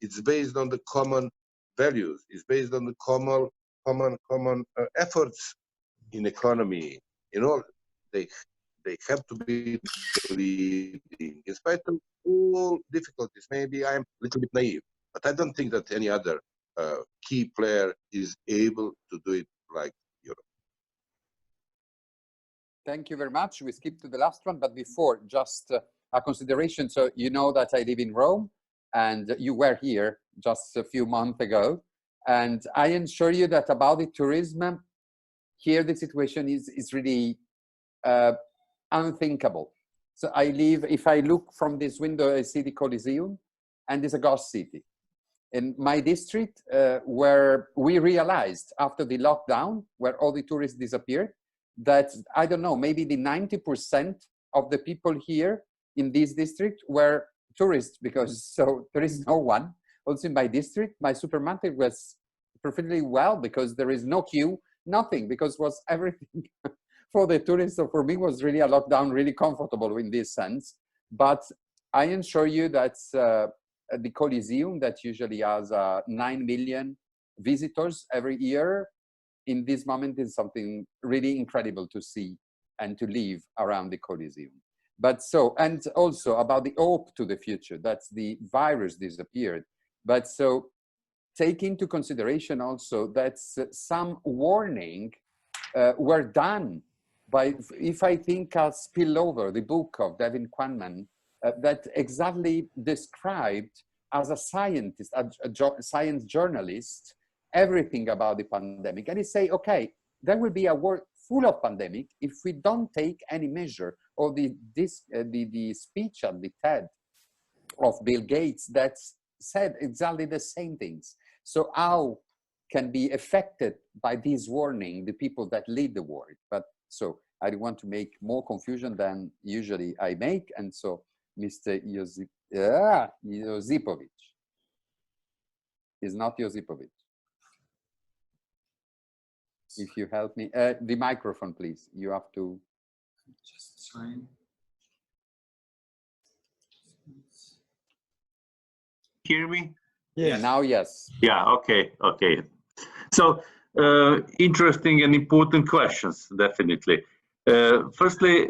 F: It's based on the common values. It's based on the common efforts in economy. They have to be leading. In spite of all difficulties, maybe I'm a little bit naive, but I don't think that any other key player is able to do it like Europe.
C: Thank you very much. We skip to the last one, but before, just a consideration. So you know that I live in Rome, and you were here just a few months ago. And I assure you that about the tourism, here the situation is really unthinkable. So if I look from this window, I see the Coliseum, and it's a ghost city. In my district, where we realized after the lockdown, where all the tourists disappeared, that, I don't know, maybe the 90% of the people here in this district were tourists, because so there is no one. Also in my district, my supermarket was perfectly well, because there is no queue, nothing, because it was everything for the tourists. So for me, it was really a lockdown, really comfortable in this sense. But I assure you that the Coliseum, that usually has 9 million visitors every year, in this moment is something really incredible to see and to live around the Coliseum. But so, and also about the hope to the future, that's the virus disappeared. But so take into consideration also that some warning were done if I think of Spillover, the book of Devin Quammen, that exactly described as a scientist, a science journalist, everything about the pandemic. And he say, okay, there will be a world full of pandemic if we don't take any measure. Or the speech at the TED of Bill Gates that said exactly the same things. So how can be affected by this warning the people that lead the world? But so I don't want to make more confusion than usually I make. And so Mr. Josipovic is not Josipovic. If you help me, the microphone, please. You have to.
B: Just trying.
G: Hear me?
A: Yes.
C: Now, yes.
G: Yeah, okay, okay. So, interesting and important questions, definitely. Firstly,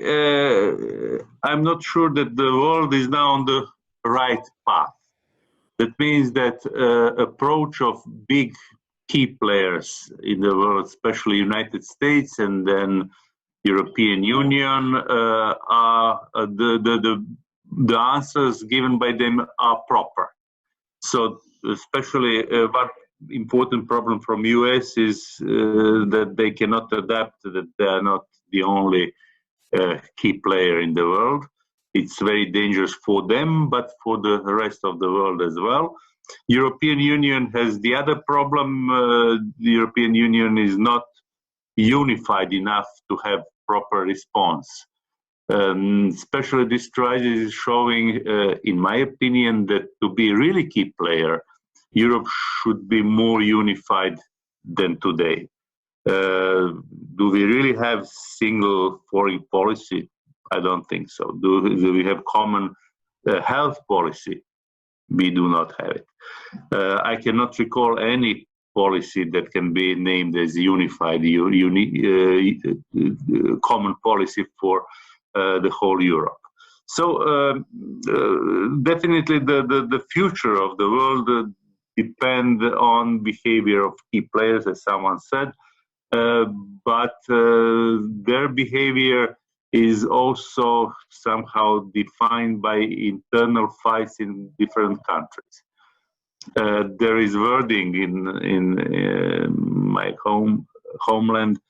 G: I'm not sure that the world is now on the right path. That means that approach of big key players in the world, especially United States and then European Union, are the answers given by them are proper. So especially one important problem from US is that they cannot adapt, that they are not the only key player in the world. It's very dangerous for them, but for the rest of the world as well. European Union has the other problem. The European Union is not unified enough to have proper response. Especially this crisis is showing, in my opinion, that to be a really key player, Europe should be more unified than today. Do we really have single foreign policy? I don't think so. Do we have common health policy? We do not have it. I cannot recall any policy that can be named as unified, common policy for the whole Europe. So definitely the future of the world depends on behavior of key players, as someone said, but their behavior is also somehow defined by internal fights in different countries. There is wording in my homeland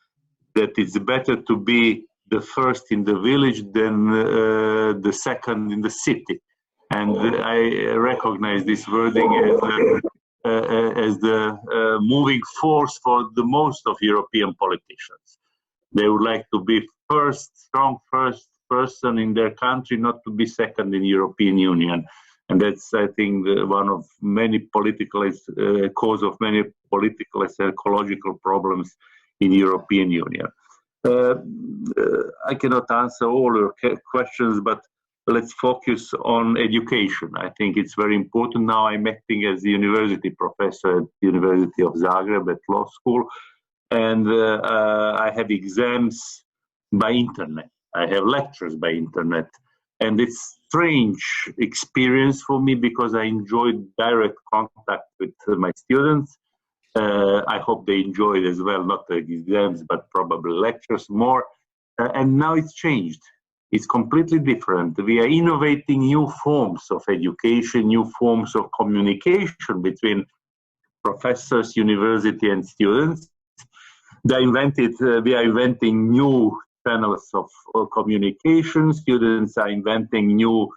G: that it's better to be the first in the village than the second in the city. And I recognize this wording as the moving force for the most of European politicians. They would like to be strong first person in their country, not to be second in European Union. And that's, I think, one of many political cause of many political and ecological problems in European Union. I cannot answer all your questions, but let's focus on education. I think it's very important. Now I'm acting as a university professor at the University of Zagreb at law school, and I have exams by internet. I have lectures by internet, and it's strange experience for me because I enjoyed direct contact with my students. I hope they enjoy it as well, not the exams, but probably lectures more. And now it's changed. It's completely different. We are innovating new forms of education, new forms of communication between professors, university, and students. We are inventing new channels of communication. Students are inventing new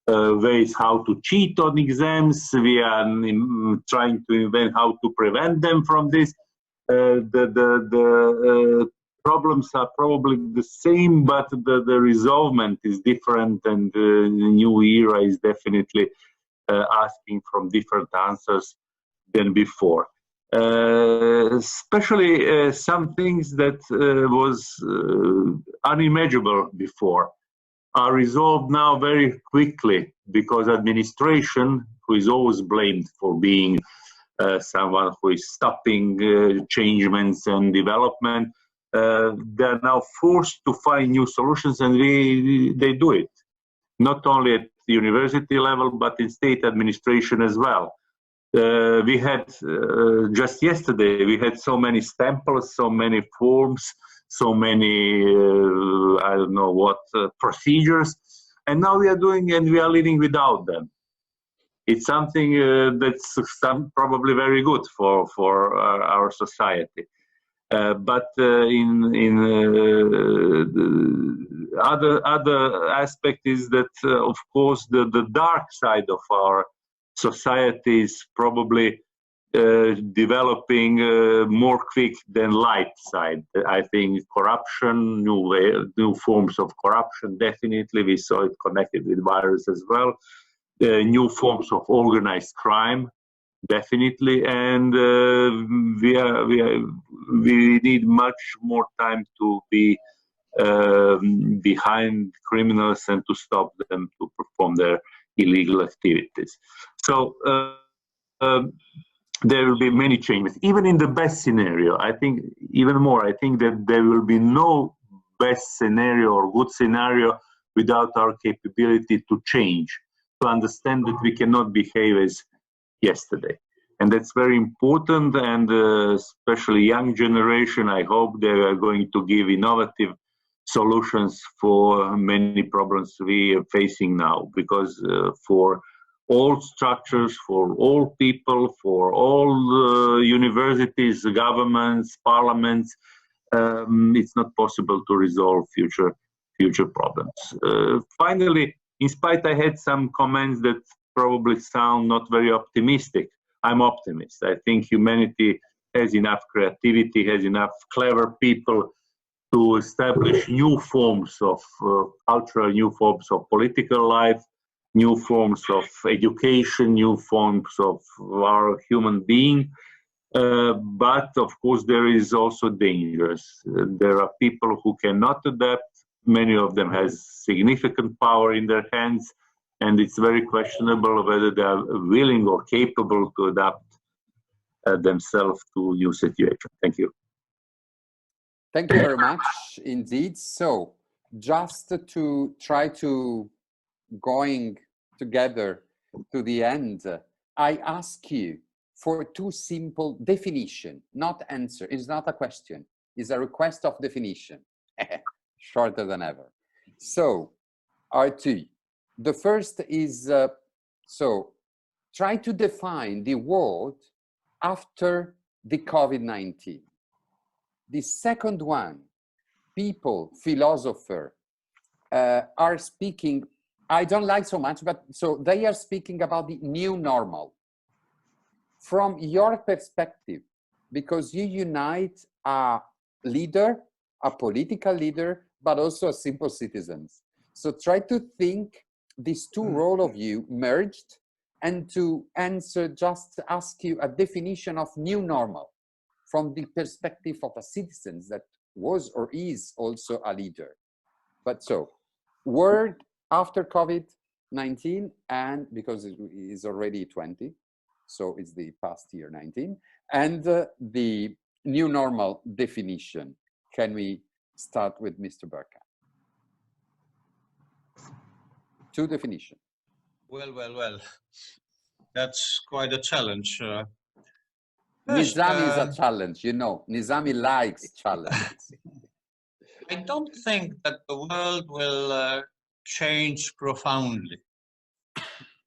G: ways how to cheat on exams. We are trying to invent how to prevent them from this. The problems are probably the same, but the resolvement is different, and the new era is definitely asking from different answers than before. Especially some things that was unimaginable before are resolved now very quickly, because administration, who is always blamed for being someone who is stopping changements and development, they're now forced to find new solutions, and they do it, not only at the university level, but in state administration as well. We had, just yesterday, we had so many stemples, so many forms, so many, I don't know what, procedures. And now we are doing, and we are living without them. It's something that's probably very good for our society. But in the other aspect is that, of course, the dark side of our society is probably developing more quick than light side. I think corruption, new forms of corruption, definitely. We saw it connected with virus as well. New forms of organized crime, definitely. And we need much more time to be behind criminals and to stop them to perform their illegal activities. So there will be many changes. Even in the best scenario, I think even more, I think that there will be no best scenario or good scenario without our capability to change, to understand that we cannot behave as yesterday. And that's very important, and especially young generation, I hope they are going to give innovative solutions for many problems we are facing now, because for all structures, for all people, for all universities, governments, parliaments, it's not possible to resolve future problems. Finally, in spite I had some comments that probably sound not very optimistic, I'm optimist. I think humanity has enough creativity, has enough clever people to establish new forms of culture, new forms of political life, new forms of education, new forms of our human being. But of course, there is also dangers. There are people who cannot adapt. Many of them has significant power in their hands, and it's very questionable whether they are willing or capable to adapt themselves to new situation. Thank you.
C: Thank you very much indeed. So just to try to going together to the end, I ask you for two simple definition, not answer. It's not a question. It's a request of definition. Shorter than ever. So, R2. The first is, so try to define the world after the COVID-19. The second one, people, philosopher, are speaking, I don't like so much, but so they are speaking about the new normal. From your perspective, because you unite a leader, a political leader, but also simple citizens. So try to think these two roles of you merged, and to answer, just ask you a definition of new normal from the perspective of a citizen that was or is also a leader. But so, word after COVID-19, and because it is already 20, so it's the past year 19, and the new normal definition. Can we start with Mr. Belka? Two definitions.
D: Well. That's quite a challenge.
C: Nizami is a challenge, you know. Nizami likes challenges.
D: I don't think that the world will change profoundly.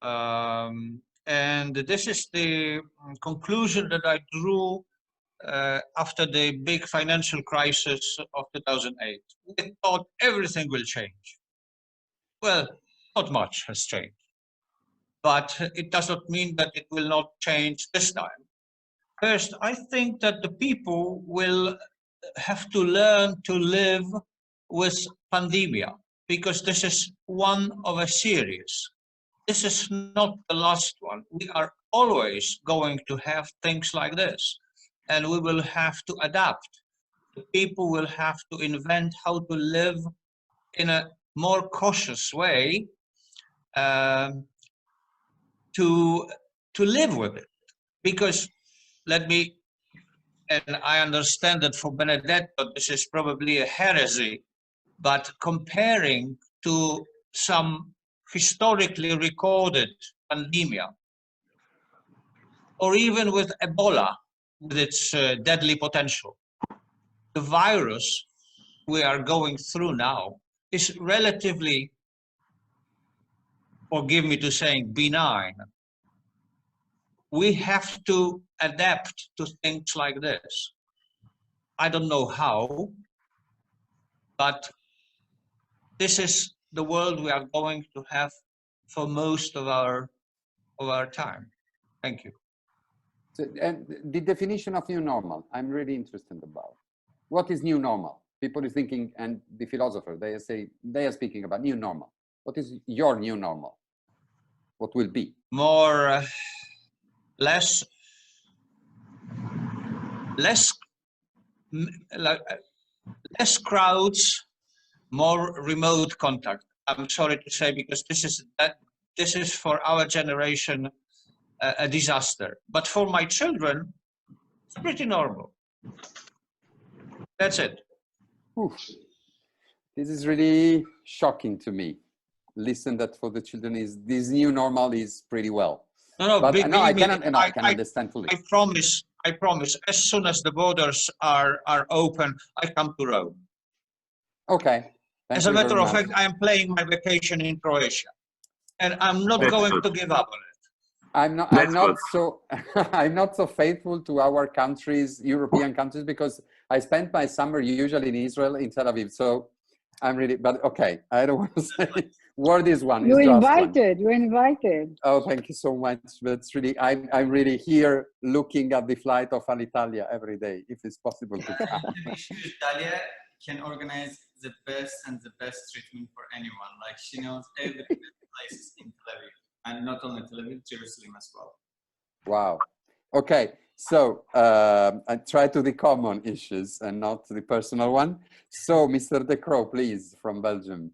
D: And this is the conclusion that I drew after the big financial crisis of 2008. We thought everything will change. Well, not much has changed. But it does not mean that it will not change this time. First, I think that the people will have to learn to live with pandemia, because this is one of a series. This is not the last one. We are always going to have things like this, and we will have to adapt. The people will have to invent how to live in a more cautious way, to live with it. Because let me, and I understand that for Benedetto this is probably a heresy, but comparing to some historically recorded pandemia, or even with Ebola, with its deadly potential, the virus we are going through now is relatively, forgive me to saying, benign. We have to adapt to things like this. I don't know how, but this is the world we are going to have for most of our time. Thank you.
C: So, and the definition of new normal, I'm really interested about. What is new normal? People are thinking, and the philosopher, they are speaking about new normal. What is your new normal? What will be?
D: More, less crowds, more remote contact. I'm sorry to say, because this is for our generation a disaster. But for my children, it's pretty normal. That's it.
C: Oof. This is really shocking to me. Listen, that for the children is this new normal is pretty well.
D: No,
C: but no, I
D: me,
C: can understand fully.
D: I promise. As soon as the borders are open, I come to Rome.
C: Okay.
D: As a matter of fact, I am playing my vacation in Croatia, and I'm not going to give up on it. I'm not so faithful to our countries, European countries, because I spent my summer usually in Israel, in Tel Aviv. So I'm really, but okay, I don't want to say word is one.
E: You're invited. You're invited.
C: Oh, thank you so much. That's really, I'm really here looking at the flight of Alitalia every day, if it's possible to come.
B: Dalia can organize the best treatment for anyone. Like, she knows every place in Tel Aviv. And not only Tel Aviv, Jerusalem as well.
C: Wow. Okay, so I try to the common issues and not the personal one. So, Mr. De Croo, please, from Belgium.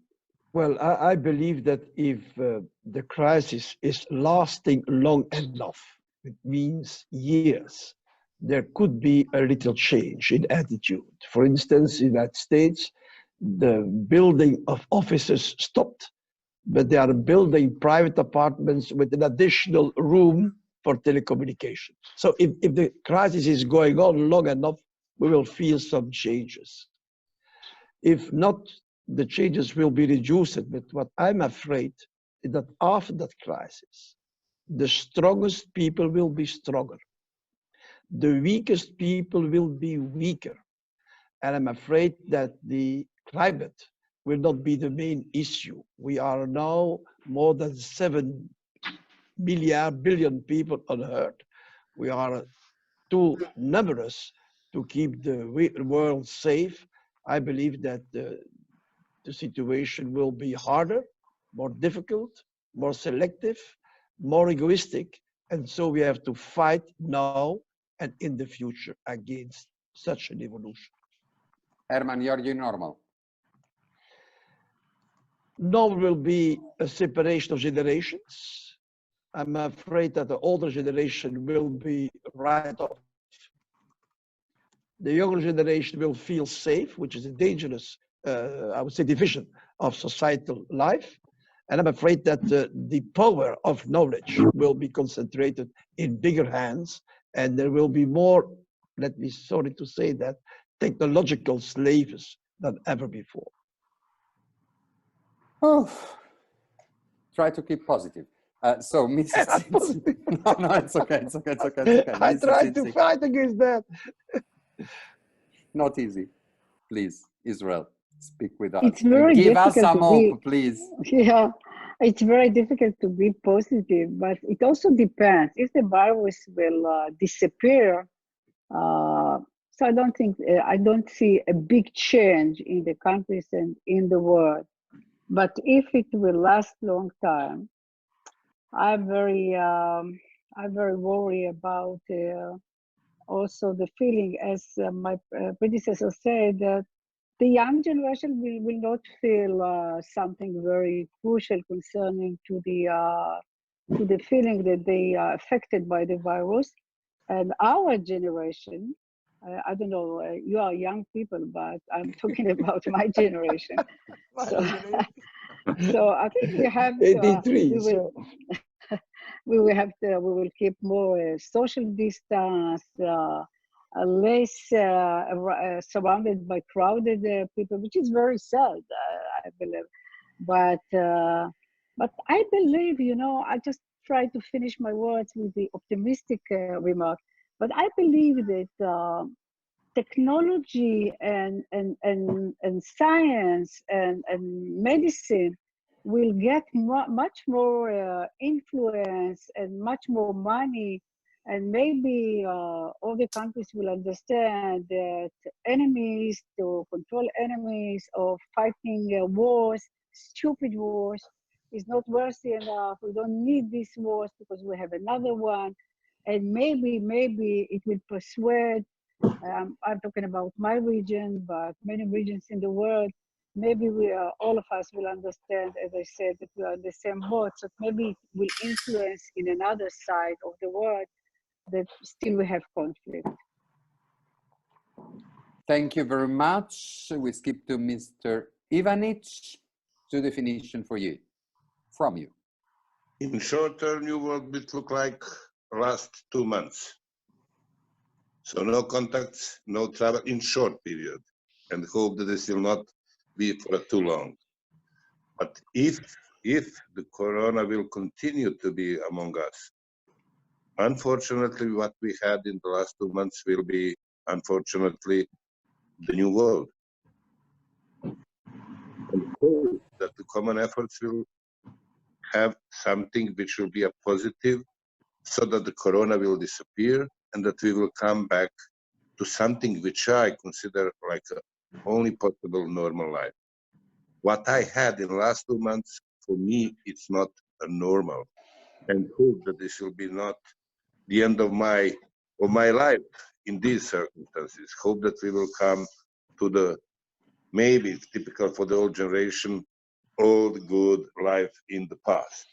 A: Well, I believe that if the crisis is lasting long enough, it means years, there could be a little change in attitude. For instance, in the United States, the building of offices stopped, but they are building private apartments with an additional room for telecommunication. So if the crisis is going on long enough, we will feel some changes. If not, the changes will be reduced. But what I'm afraid is that after that crisis, the strongest people will be stronger. The weakest people will be weaker. And I'm afraid that the climate will not be the main issue. We are now more than 7 billion people on Earth. We are too numerous to keep the world safe. I believe that the situation will be harder, more difficult, more selective, more egoistic. And so we have to fight now and in the future against such an evolution.
C: Herman, you're new normal.
A: Normal will be a separation of generations. I'm afraid that the older generation will be right off. The younger generation will feel safe, which is a dangerous, I would say, division of societal life. And I'm afraid that the power of knowledge will be concentrated in bigger hands, and there will be more, let me sorry to say that, technological slaves than ever before.
C: Oh, try to keep positive. So, Mrs. no, it's okay.
A: I try to fight against that.
C: Not easy. Please, Israel, speak with us.
E: It's very
C: Give us
E: difficult
C: some hope, please.
E: Yeah, it's very difficult to be positive, but it also depends. If the virus will disappear, so I don't see a big change in the countries and in the world. But if it will last long time, I'm very worried about also the feeling, as my predecessor said, that the young generation will not feel something very crucial concerning to the feeling that they are affected by the virus. And our generation, I don't know, you are young people, but I'm talking about my generation. So I think we have to,
A: 83,
E: we will keep more social distance. less surrounded by crowded people, which is very sad, I believe. But I believe, you know, I just try to finish my words with the optimistic remark. But I believe that technology and science and medicine will get much more influence and much more money, and maybe other countries will understand that enemies, to control enemies, or fighting wars, stupid wars, is not worthy enough. We don't need these wars because we have another one. And maybe it will persuade, I'm talking about my region, but many regions in the world, maybe all of us will understand, as I said, that we are in the same boat. So maybe it will influence in another side of the world that still we have conflict.
C: Thank you very much. We skip to Mr. Ivanic. To definition for you, from you.
F: In short term, New World will look like last 2 months. So no contacts, no travel in short period, and hope that this will not be for too long. But if the corona will continue to be among us, unfortunately, what we had in the last 2 months will be, unfortunately, the new world. And hope that the common efforts will have something which will be a positive, so that the corona will disappear and that we will come back to something which I consider like a only possible normal life. What I had in the last 2 months, for me, it's not a normal. And hope that this will be not the end of my life in these circumstances. Hope that we will come to the, maybe it's typical for the old generation, old good life in the past.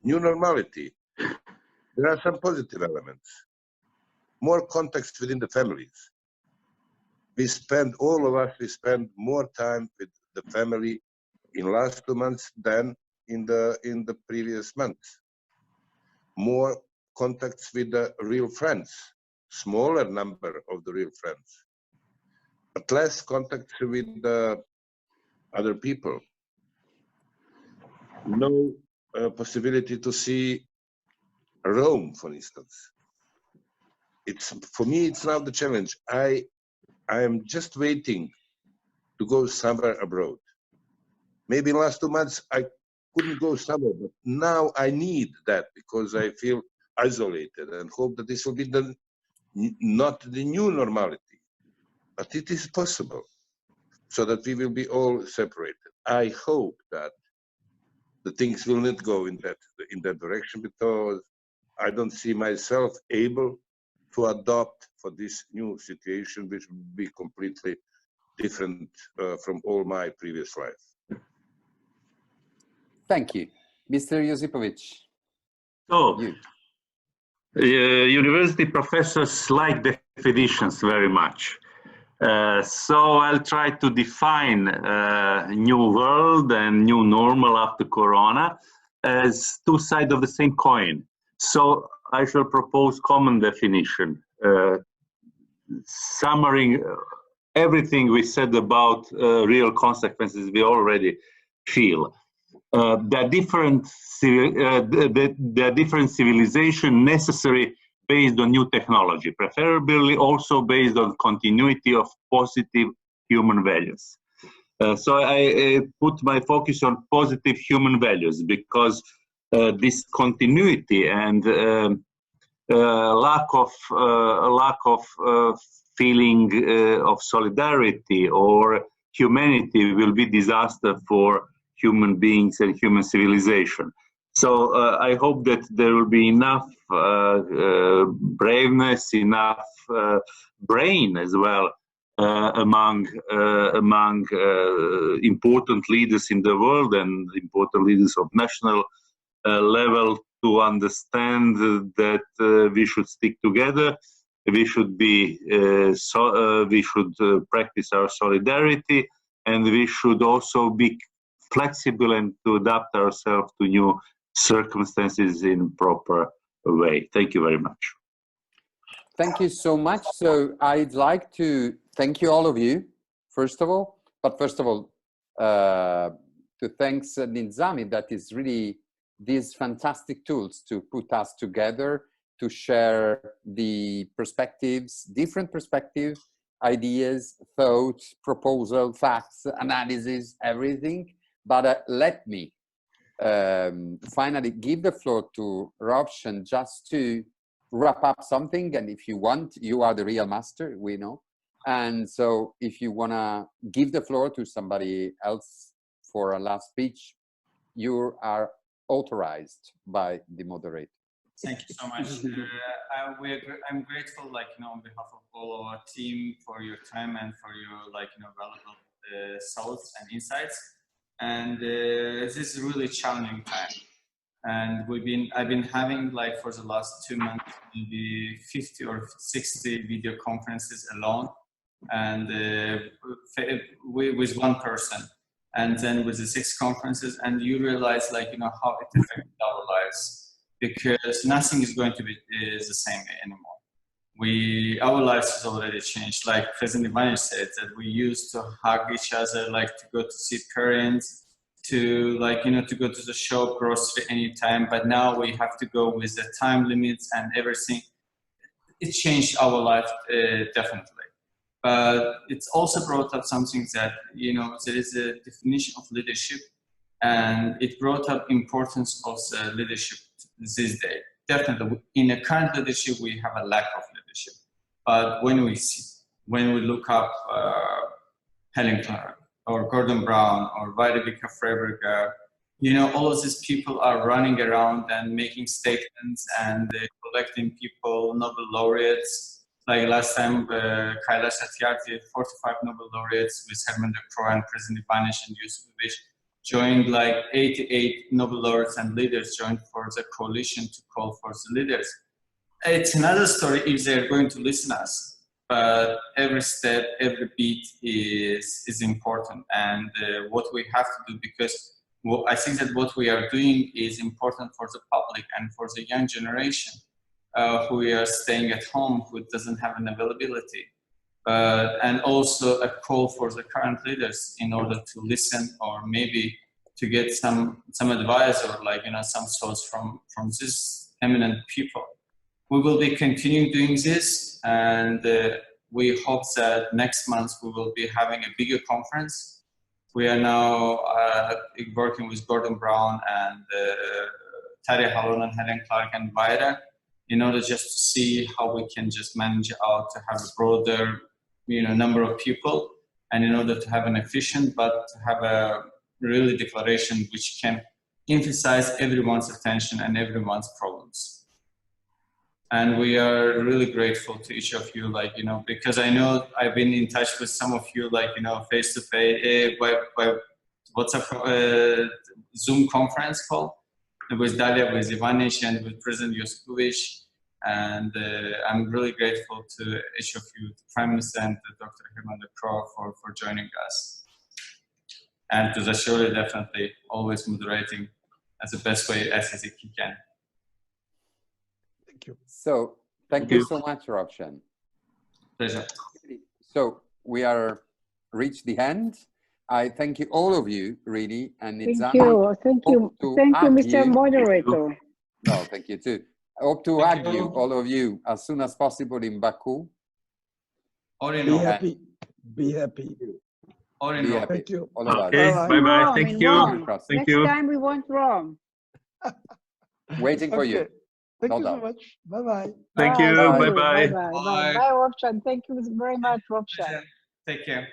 F: New normality. There are some positive elements. More contacts within the families. All of us spend more time with the family in last 2 months than in the previous months. More contacts with the real friends, smaller number of the real friends, but less contacts with the other people. No possibility to see Rome, for instance. For me, it's now the challenge. I am just waiting to go somewhere abroad. Maybe in the last 2 months, I couldn't go somewhere, but now I need that because I feel isolated and hope that this will be not the new normality, but it is possible so that we will be all separated. I hope that the things will not go in that direction, because I don't see myself able to adopt for this new situation, which will be completely different from all my previous life.
C: Thank you. Mr. Josipovic.
G: So, university professors like definitions very much. So I'll try to define new world and new normal after Corona as two sides of the same coin. So I shall propose common definition, summarizing everything we said about real consequences we already feel. There are different civilization necessary based on new technology, preferably also based on continuity of positive human values. So I put my focus on positive human values, because this continuity and lack of feeling of solidarity or humanity will be disaster for human beings and human civilization. So I hope that there will be enough braveness, enough brain as well among important leaders in the world and important leaders of national level to understand that we should stick together. We should be we should practice our solidarity, and we should also be flexible and to adapt ourselves to new circumstances in proper way. Thank you very much.
C: Thank you so much. So I'd like to thank you, all of you, first of all. But first of all, to thanks Nizami, that is really these fantastic tools to put us together, to share the perspectives, different perspectives, ideas, thoughts, proposal, facts, analysis, everything. But let me finally give the floor to Robson just to wrap up something. And if you want, you are the real master, we know. And so if you want to give the floor to somebody else for a last speech, you are authorized by the moderator.
B: Thank you so much. I'm grateful, like, you know, on behalf of all our team for your time and for your, like, you know, valuable thoughts and insights. And this is a really challenging time. And I've been having, like, for the last 2 months, maybe 50 or 60 video conferences alone, and with one person, and then with the 6 conferences, and you realize, like, you know, how it affected our lives, because nothing is going to be the same anymore. Our lives has already changed. Like President Ivanic said, that we used to hug each other, like to go to see parents, to, like, you know, to go to the shop, grocery anytime, but now we have to go with the time limits and everything. It changed our life, definitely. But it's also brought up something that, you know, there is a definition of leadership, and it brought up importance of the leadership this day. Definitely, in the current leadership, we have a lack of leadership. But when we look up Helen Clark, or Gordon Brown, or Vladimir Freiberger, you know, all of these people are running around and making statements and collecting people, Nobel laureates. Like last time, Kailash Satyarthi, 45 Nobel laureates with Herman, Croo, and President Ivanic and Josipovic joined, like 88 Nobel laureates and leaders joined for the coalition to call for the leaders. It's another story if they're going to listen to us. But every step, every beat is important, and what we have to do, because I think that what we are doing is important for the public and for the young generation who are staying at home, who doesn't have an availability, and also a call for the current leaders in order to listen, or maybe to get some advice, or, like, you know, some thoughts from these eminent people. We will be continuing doing this, and we hope that next month we will be having a bigger conference. We are now working with Gordon Brown and Tarja Halon and Helen Clark and Vaira, in order just to see how we can just manage out to have a broader, you know, number of people, and in order to have an efficient, but to have a really declaration which can emphasize everyone's attention and everyone's problems. And we are really grateful to each of you, like, you know, because I know I've been in touch with some of you, like, you know, face to face, by WhatsApp, Zoom conference call with Dalia, with Ivanic, and with President Josipovic. And I'm really grateful to each of you, the Prime Minister and to Dr. Herman Croo for joining us. And to Zacchiroli, definitely always moderating as the best way as he can.
A: Thank you.
C: So thank you so much, Robson.
B: Pleasure.
C: So we are reached the end. I thank you, all of you, really. And it's
E: thank you, Mr. Moderator.
C: No, thank you too. I hope to add you, all of you, as soon as possible in Baku.
A: Be happy. Be happy.
C: Be happy.
A: Thank you.
C: All of us.
G: Okay, bye-bye. Thank you.
E: Next time we want Rome.
C: Waiting for you.
A: Thank
C: No
A: you
C: doubt.
A: so much. Bye-bye.
G: Thank you. Bye-bye.
E: Bye, Robson. Thank you very much, Robson.
B: Take care.